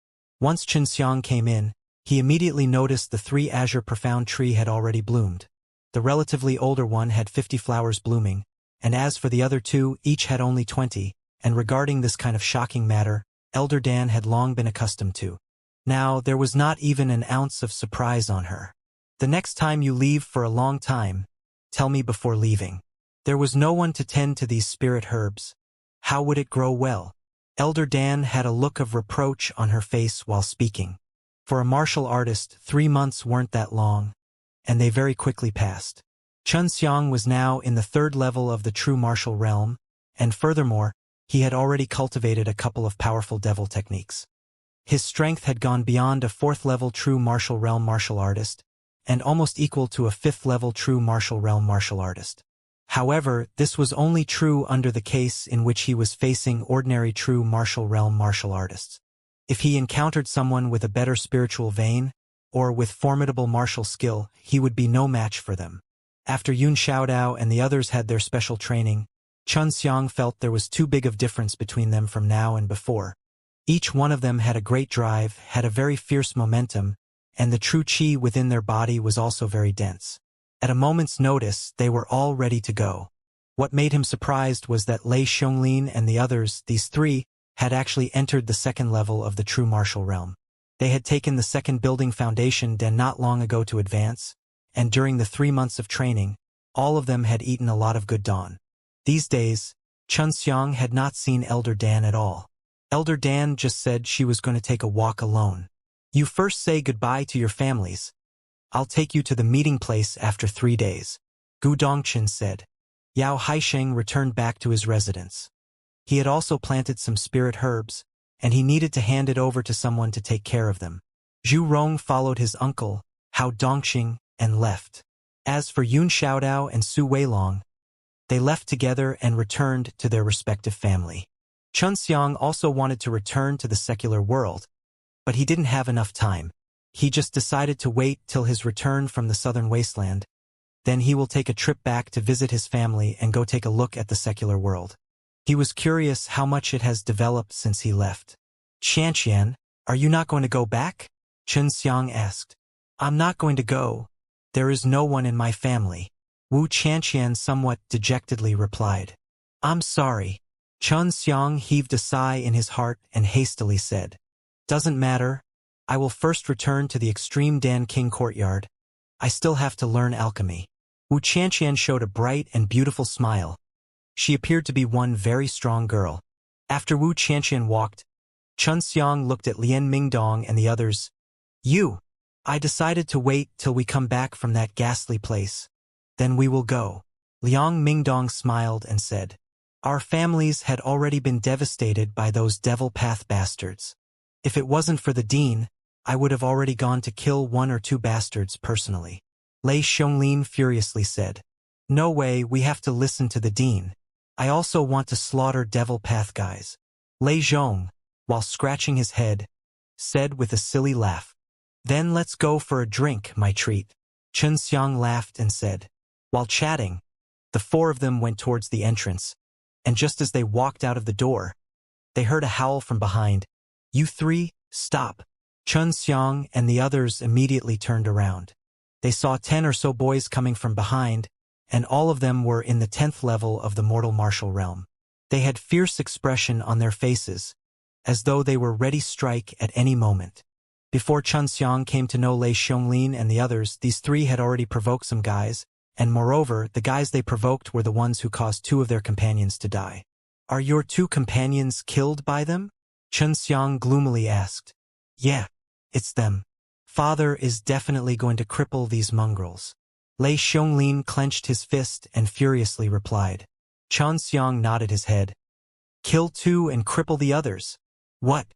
Once Xianxia came in, he immediately noticed the 3 azure profound tree had already bloomed. The relatively older one had 50 flowers blooming, and as for the other 2, each had only 20, and regarding this kind of shocking matter, Elder Dan had long been accustomed to. Now, there was not even an ounce of surprise on her. "The next time you leave for a long time, tell me before leaving." There was no one to tend to these spirit herbs. How would it grow well? Elder Dan had a look of reproach on her face while speaking. For a martial artist, 3 months weren't that long, and they very quickly passed. Xianxia was now in the 3rd level of the true martial realm, and furthermore, he had already cultivated a couple of powerful devil techniques. His strength had gone beyond a 4th-level true martial realm martial artist, and almost equal to a 5th-level true martial realm martial artist. However, this was only true under the case in which he was facing ordinary true martial realm martial artists. If he encountered someone with a better spiritual vein, or with formidable martial skill, he would be no match for them. After Yun Xiaodao and the others had their special training, Xianxia felt there was too big of difference between them from now and before. Each one of them had a great drive, had a very fierce momentum, and the true qi within their body was also very dense. At a moment's notice, they were all ready to go. What made him surprised was that Lei Xionglin and the others, these 3, had actually entered the 2nd level of the true martial realm. They had taken the 2nd building foundation den not long ago to advance, and during the 3 months of training, all of them had eaten a lot of good dawn. These days, Xianxia had not seen Elder Dan at all. Elder Dan just said she was going to take a walk alone. "You first say goodbye to your families. I'll take you to the meeting place after 3 days," Gu Dongqin said. Yao Haisheng returned back to his residence. He had also planted some spirit herbs, and he needed to hand it over to someone to take care of them. Zhu Rong followed his uncle, Hao Dongqing, and left. As for Yun Xiaodao and Su Weilong, They left together and returned to their respective family. Xianxia also wanted to return to the secular world, but he didn't have enough time. He just decided to wait till his return from the southern wasteland. Then he will take a trip back to visit his family and go take a look at the secular world. He was curious how much it has developed since he left. Xianxia, are you not going to go back? Xianxia asked. I'm not going to go. There is no one in my family. Xianxia somewhat dejectedly replied. I'm sorry. Xianxia heaved a sigh in his heart and hastily said, Doesn't matter. I will first return to the extreme Dan King courtyard. I still have to learn alchemy. Xianxia showed a bright and beautiful smile. She appeared to be one very strong girl. After Xianxia walked, Xianxia looked at Lian Mingdong and the others. I decided to wait till we come back from that ghastly place. Then we will go. Liang Mingdong smiled and said, Our families had already been devastated by those devil path bastards. If it wasn't for the dean, I would have already gone to kill 1 or 2 bastards personally. Lei Xianglin furiously said, No way, we have to listen to the dean. I also want to slaughter devil path guys. Lei Zhong, while scratching his head, said with a silly laugh. Then let's go for a drink, my treat. Chen Xiang laughed and said. While chatting, the 4 of them went towards the entrance, and just as they walked out of the door, they heard a howl from behind. You 3, stop. Chen Xiang and the others immediately turned around. They saw 10 or so boys coming from behind, and all of them were in the 10th level of the mortal martial realm. They had fierce expression on their faces, as though they were ready to strike at any moment. Before Chen Xiang came to know Lei Xianglin and the others, these 3 had already provoked some guys, and moreover, the guys they provoked were the ones who caused 2 of their companions to die. Are your 2 companions killed by them? Chen Xiang gloomily asked. Yeah, it's them. Father is definitely going to cripple these mongrels. Lei Xianglin clenched his fist and furiously replied. Chen Xiang nodded his head. Kill 2 and cripple the others. What?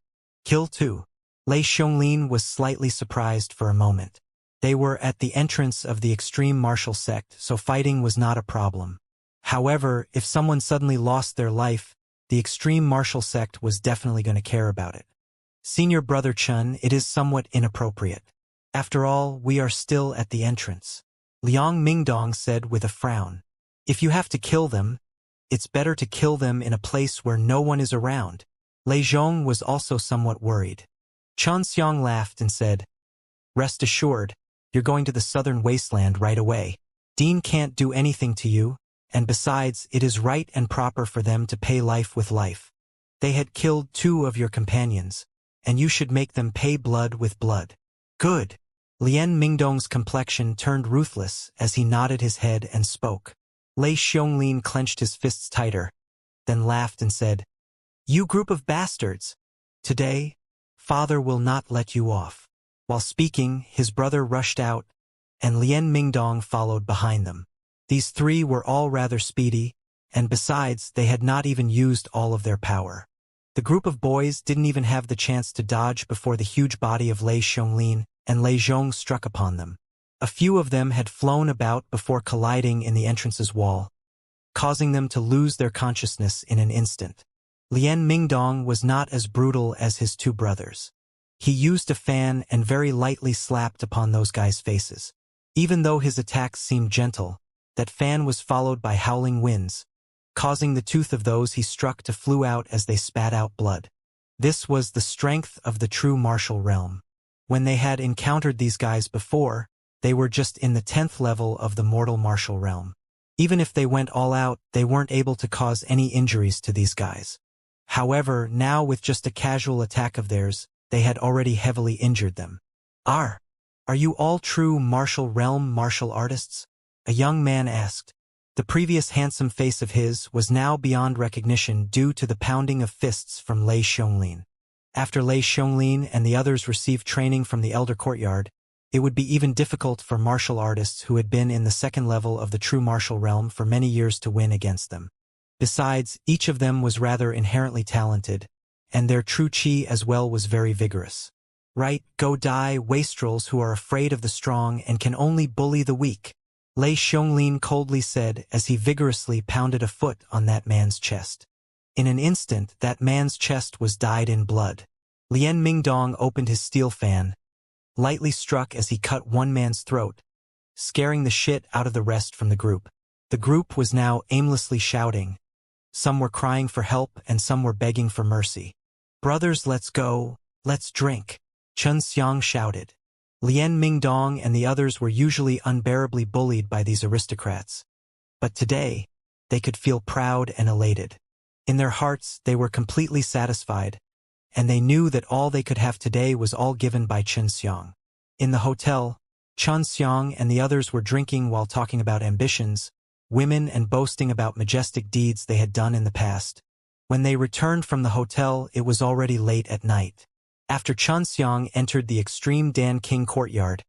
Kill 2? Lei Xianglin was slightly surprised for a moment. They were at the entrance of the extreme martial sect, so fighting was not a problem. However, if someone suddenly lost their life, the extreme martial sect was definitely going to care about it. Senior Brother Chen, it is somewhat inappropriate. After all, we are still at the entrance. Liang Mingdong said with a frown. If you have to kill them, it's better to kill them in a place where no one is around. Lei Zhong was also somewhat worried. Chen Xiang laughed and said, Rest assured, you're going to the southern wasteland right away. Dean can't do anything to you, and besides, it is right and proper for them to pay life with life. They had killed 2 of your companions, and you should make them pay blood with blood. Good. Lian Mingdong's complexion turned ruthless as he nodded his head and spoke. Lei Xianglin clenched his fists tighter, then laughed and said, You group of bastards! Today, Father will not let you off. While speaking, his brother rushed out, and Lian Mingdong followed behind them. These 3 were all rather speedy, and besides, they had not even used all of their power. The group of boys didn't even have the chance to dodge before the huge body of Lei Xianglin and Lei Zhong struck upon them. A few of them had flown about before colliding in the entrance's wall, causing them to lose their consciousness in an instant. Lian Mingdong was not as brutal as his 2 brothers. He used a fan and very lightly slapped upon those guys' faces. Even though his attacks seemed gentle, that fan was followed by howling winds, causing the tooth of those he struck to flew out as they spat out blood. This was the strength of the true martial realm. When they had encountered these guys before, they were just in the 10th level of the mortal martial realm. Even if they went all out, they weren't able to cause any injuries to these guys. However, now with just a casual attack of theirs, they had already heavily injured them. Are you all true martial realm martial artists? A young man asked. The previous handsome face of his was now beyond recognition due to the pounding of fists from Lei Xianglin. After Lei Xianglin and the others received training from the Elder Courtyard, it would be even difficult for martial artists who had been in the 2nd level of the true martial realm for many years to win against them. Besides, each of them was rather inherently talented, and their true chi as well was very vigorous. Right, go die, wastrels who are afraid of the strong and can only bully the weak. Lei Xiongling coldly said as he vigorously pounded a foot on that man's chest. In an instant, that man's chest was dyed in blood. Lian Mingdong opened his steel fan, lightly struck as he cut one man's throat, scaring the shit out of the rest from the group. The group was now aimlessly shouting. Some were crying for help and some were begging for mercy. "Brothers, let's go, let's drink," Chen Xiang shouted. Lian Mingdong and the others were usually unbearably bullied by these aristocrats. But today, they could feel proud and elated. In their hearts, they were completely satisfied, and they knew that all they could have today was all given by Chen Xiang. In the hotel, Chen Xiang and the others were drinking while talking about ambitions, women, and boasting about majestic deeds they had done in the past. When they returned from the hotel, it was already late at night. After Chen Xiang entered the extreme Dan King courtyard,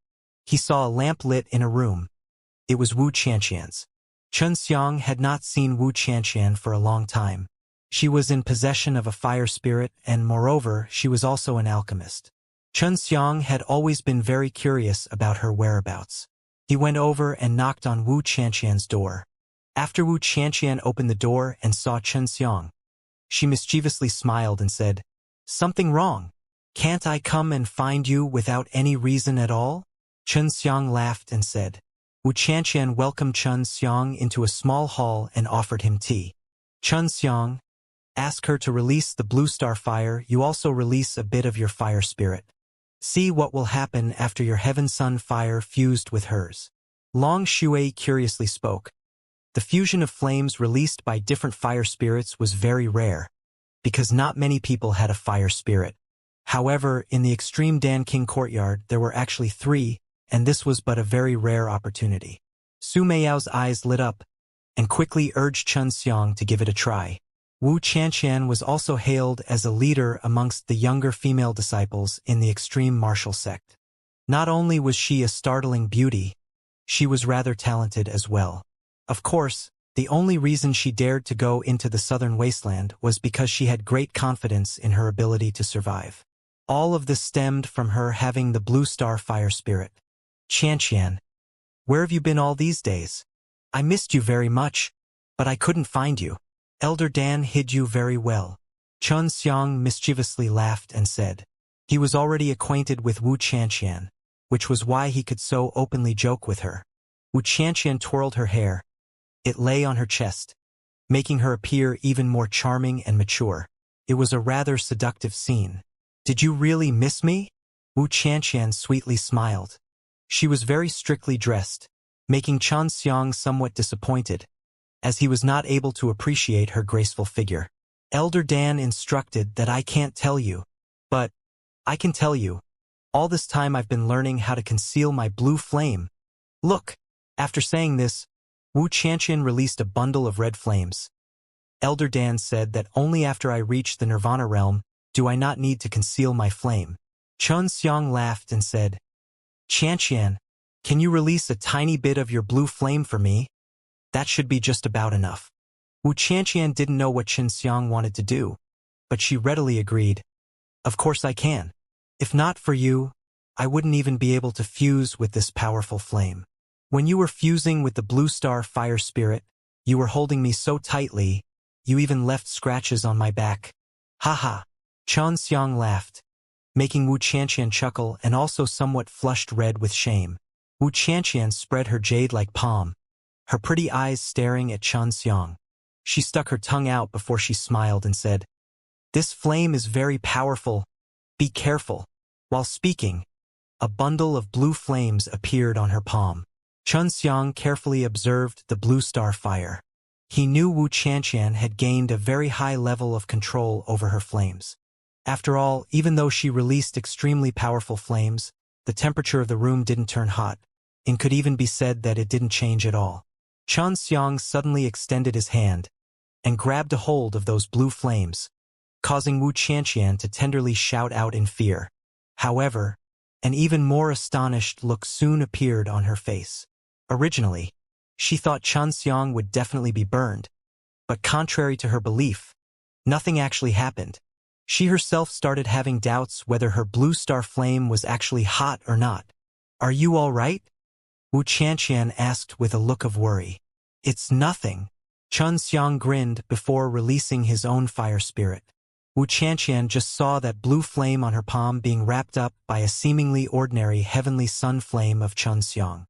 he saw a lamp lit in a room. It was Wu Qianqian's. Chen Xiang had not seen Wu Qianqian for a long time. She was in possession of a fire spirit, and moreover, she was also an alchemist. Chen Xiang had always been very curious about her whereabouts. He went over and knocked on Wu Qianqian's door. After Wu Qianqian opened the door and saw Chen Xiang, she mischievously smiled and said, "Something wrong? Can't I come and find you without any reason at all?" Chen Xiang laughed and said. Wu Qianqian welcomed Chen Xiang into a small hall and offered him tea. "Chen Xiang, ask her to release the blue star fire. You also release a bit of your fire spirit. See what will happen after your heaven sun fire fused with hers." Long Shui curiously spoke. The fusion of flames released by different fire spirits was very rare, because not many people had a fire spirit. However, in the extreme Dan King courtyard, there were actually 3, and this was but a very rare opportunity. Su Meiyao's eyes lit up, and quickly urged Chen Xiang to give it a try. Wu Qianqian was also hailed as a leader amongst the younger female disciples in the extreme martial sect. Not only was she a startling beauty, she was rather talented as well. Of course, the only reason she dared to go into the southern wasteland was because she had great confidence in her ability to survive. All of this stemmed from her having the blue star fire spirit. "Qianqian, where have you been all these days? I missed you very much, but I couldn't find you. Elder Dan hid you very well." Chen Xiang mischievously laughed and said. He was already acquainted with Wu Qianqian, which was why he could so openly joke with her. Wu Qianqian twirled her hair. It lay on her chest, making her appear even more charming and mature. It was a rather seductive scene. "Did you really miss me?" Wu Qianqian sweetly smiled. She was very strictly dressed, making Chen Xiang somewhat disappointed, as he was not able to appreciate her graceful figure. "Elder Dan instructed that I can't tell you, but I can tell you. All this time I've been learning how to conceal my blue flame. Look." After saying this, Wu Qianqian released a bundle of red flames. "Elder Dan said that only after I reach the Nirvana realm do I not need to conceal my flame." Chen Xiang laughed and said, "Qianqian, can you release a tiny bit of your blue flame for me? That should be just about enough." Wu Qianqian didn't know what Chen Xiang wanted to do, but she readily agreed. "Of course I can. If not for you, I wouldn't even be able to fuse with this powerful flame. When you were fusing with the blue star fire spirit, you were holding me so tightly, you even left scratches on my back." "Ha." Chen Xiang laughed, making Wu Qianqian chuckle and also somewhat flushed red with shame. Wu Qianqian spread her jade-like palm, her pretty eyes staring at Chen Xiang. She stuck her tongue out before she smiled and said, "This flame is very powerful. Be careful." While speaking, a bundle of blue flames appeared on her palm. Chen Xiang carefully observed the blue star fire. He knew Wu Qianqian had gained a very high level of control over her flames. After all, even though she released extremely powerful flames, the temperature of the room didn't turn hot, and could even be said that it didn't change at all. Chen Xiang suddenly extended his hand and grabbed a hold of those blue flames, causing Wu Qianqian to tenderly shout out in fear. However, an even more astonished look soon appeared on her face. Originally, she thought Chen Xiang would definitely be burned, but contrary to her belief, nothing actually happened. She herself started having doubts whether her blue star flame was actually hot or not. "Are you all right?" Wu Qianqian asked with a look of worry. It's nothing. Xianxia grinned before releasing his own fire spirit. Wu Qianqian just saw that blue flame on her palm being wrapped up by a seemingly ordinary heavenly sun flame of Xianxia.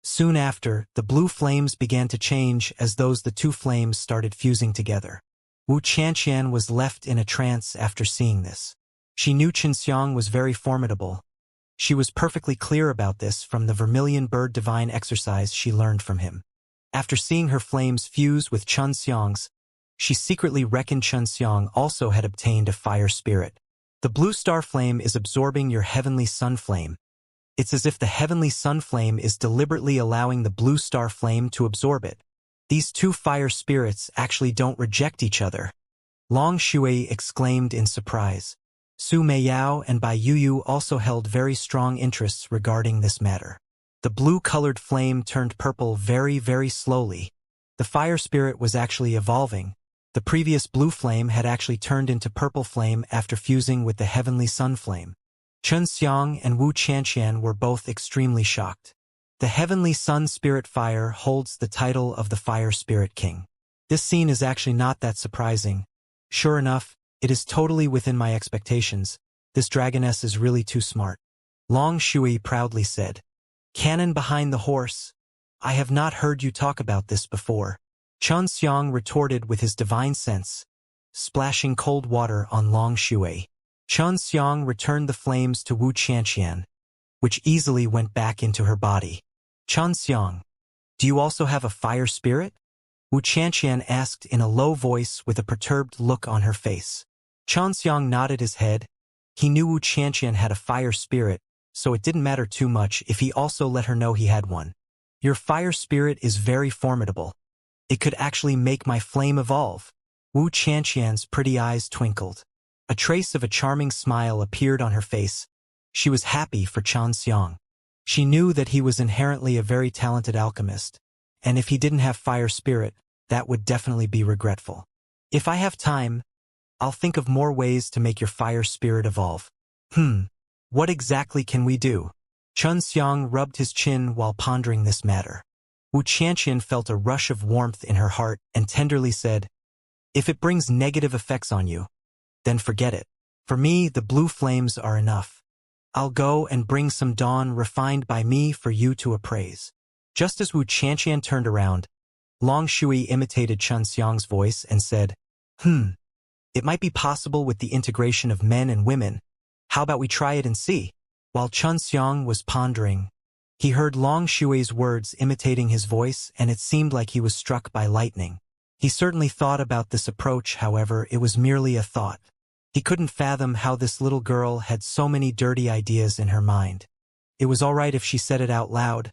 Soon after, the blue flames began to change as the two flames started fusing together. Wu Qianqian was left in a trance after seeing this. She knew Xianxia was very formidable. She was perfectly clear about this from the vermilion bird divine exercise she learned from him. After seeing her flames fuse with Xianxia's, she secretly reckoned Xianxia also had obtained a fire spirit. The blue star flame is absorbing your heavenly sun flame. It's as if the heavenly sun flame is deliberately allowing the blue star flame to absorb it. These two fire spirits actually don't reject each other. Long Shui exclaimed in surprise. Su Meiyao and Bai Yuyu also held very strong interests regarding this matter. The blue-colored flame turned purple very, very slowly. The fire spirit was actually evolving. The previous blue flame had actually turned into purple flame after fusing with the heavenly sun flame. Chen Xiang and Wu Qianqian were both extremely shocked. The heavenly sun spirit fire holds the title of the fire spirit king. This scene is actually not that surprising. Sure enough, it is totally within my expectations. This dragoness is really too smart. Long Shui proudly said. Cannon behind the horse. I have not heard you talk about this before. Chen Xiang retorted with his divine sense, splashing cold water on Long Shui. Chen Xiang returned the flames to Wu Qianqian, which easily went back into her body. Chen Xiang, do you also have a fire spirit? Wu Qianqian asked in a low voice with a perturbed look on her face. Chen Xiang nodded his head. He knew Wu Qianqian had a fire spirit, so it didn't matter too much if he also let her know he had one. Your fire spirit is very formidable. It could actually make my flame evolve. Wu Qianqian's pretty eyes twinkled. A trace of a charming smile appeared on her face. She was happy for Chen Xiang. She knew that he was inherently a very talented alchemist, and if he didn't have fire spirit, that would definitely be regretful. If I have time, I'll think of more ways to make your fire spirit evolve. What exactly can we do? Chen Xiang rubbed his chin while pondering this matter. Wu Qianqian felt a rush of warmth in her heart and tenderly said, if it brings negative effects on you, then forget it. For me, the blue flames are enough. I'll go and bring some dawn refined by me for you to appraise. Just as Wu Qianqian turned around, Long Shui imitated Chen Xiang's voice and said, it might be possible with the integration of men and women. How about we try it and see? While Chen Xiang was pondering, he heard Long Shui's words imitating his voice, and it seemed like he was struck by lightning. He certainly thought about this approach, however, it was merely a thought. He couldn't fathom how this little girl had so many dirty ideas in her mind. It was all right if she said it out loud,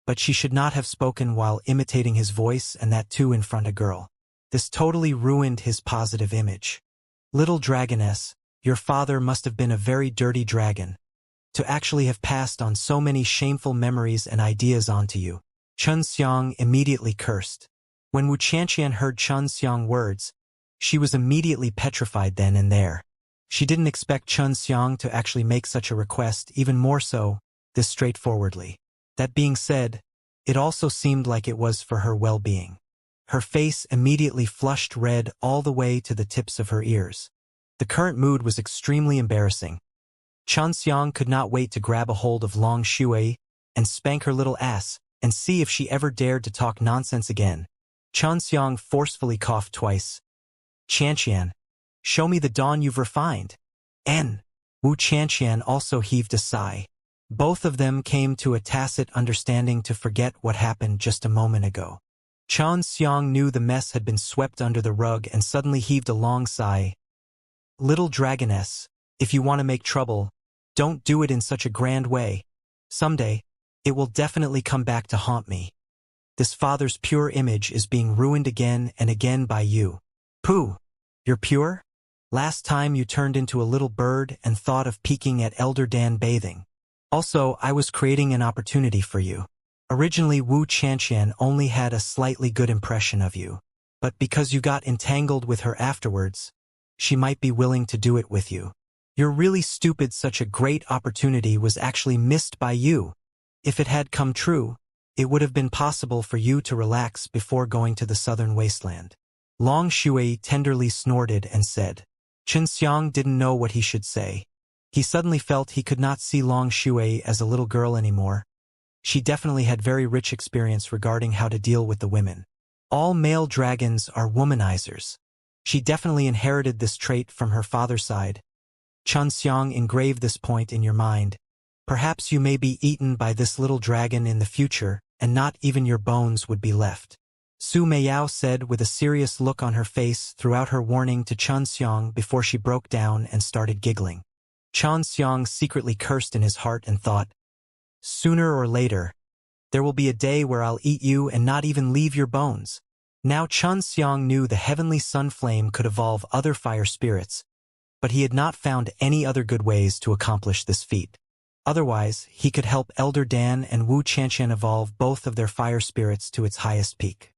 but she should not have spoken while imitating his voice, and that too in front of a girl. This totally ruined his positive image. Little dragoness, your father must have been a very dirty dragon, to actually have passed on so many shameful memories and ideas onto you. Chen Xiang immediately cursed. When Wu Qianqian heard Chen Xiang words, she was immediately petrified then and there. She didn't expect Chen Xiang to actually make such a request, even more so, this straightforwardly. That being said, it also seemed like it was for her well-being. Her face immediately flushed red all the way to the tips of her ears. The current mood was extremely embarrassing. Chen Xiang could not wait to grab a hold of Long Shui and spank her little ass and see if she ever dared to talk nonsense again. Chen Xiang forcefully coughed twice. Qianqian, show me the dawn you've refined. Wu Qianqian also heaved a sigh. Both of them came to a tacit understanding to forget what happened just a moment ago. Chen Xiang knew the mess had been swept under the rug and suddenly heaved a long sigh. Little dragoness, if you want to make trouble, don't do it in such a grand way. Someday, it will definitely come back to haunt me. This father's pure image is being ruined again and again by you. Pooh! You're pure? Last time you turned into a little bird and thought of peeking at Elder Dan bathing. Also, I was creating an opportunity for you. Originally, Wu Qianqian only had a slightly good impression of you, but because you got entangled with her afterwards, she might be willing to do it with you. You're really stupid. Such a great opportunity was actually missed by you. If it had come true, it would have been possible for you to relax before going to the southern wasteland. Long Shui tenderly snorted and said. Xianxia didn't know what he should say. He suddenly felt he could not see Long Shui as a little girl anymore. She definitely had very rich experience regarding how to deal with the women. All male dragons are womanizers. She definitely inherited this trait from her father's side. Xianxia, engrave this point in your mind. Perhaps you may be eaten by this little dragon in the future, and not even your bones would be left. Su Meiyao said with a serious look on her face throughout her warning to Xianxia before she broke down and started giggling. Xianxia secretly cursed in his heart and thought, sooner or later, there will be a day where I'll eat you and not even leave your bones. Now Xianxia knew the heavenly sun flame could evolve other fire spirits, but he had not found any other good ways to accomplish this feat. Otherwise, he could help Elder Dan and Wu Qianqian evolve both of their fire spirits to its highest peak.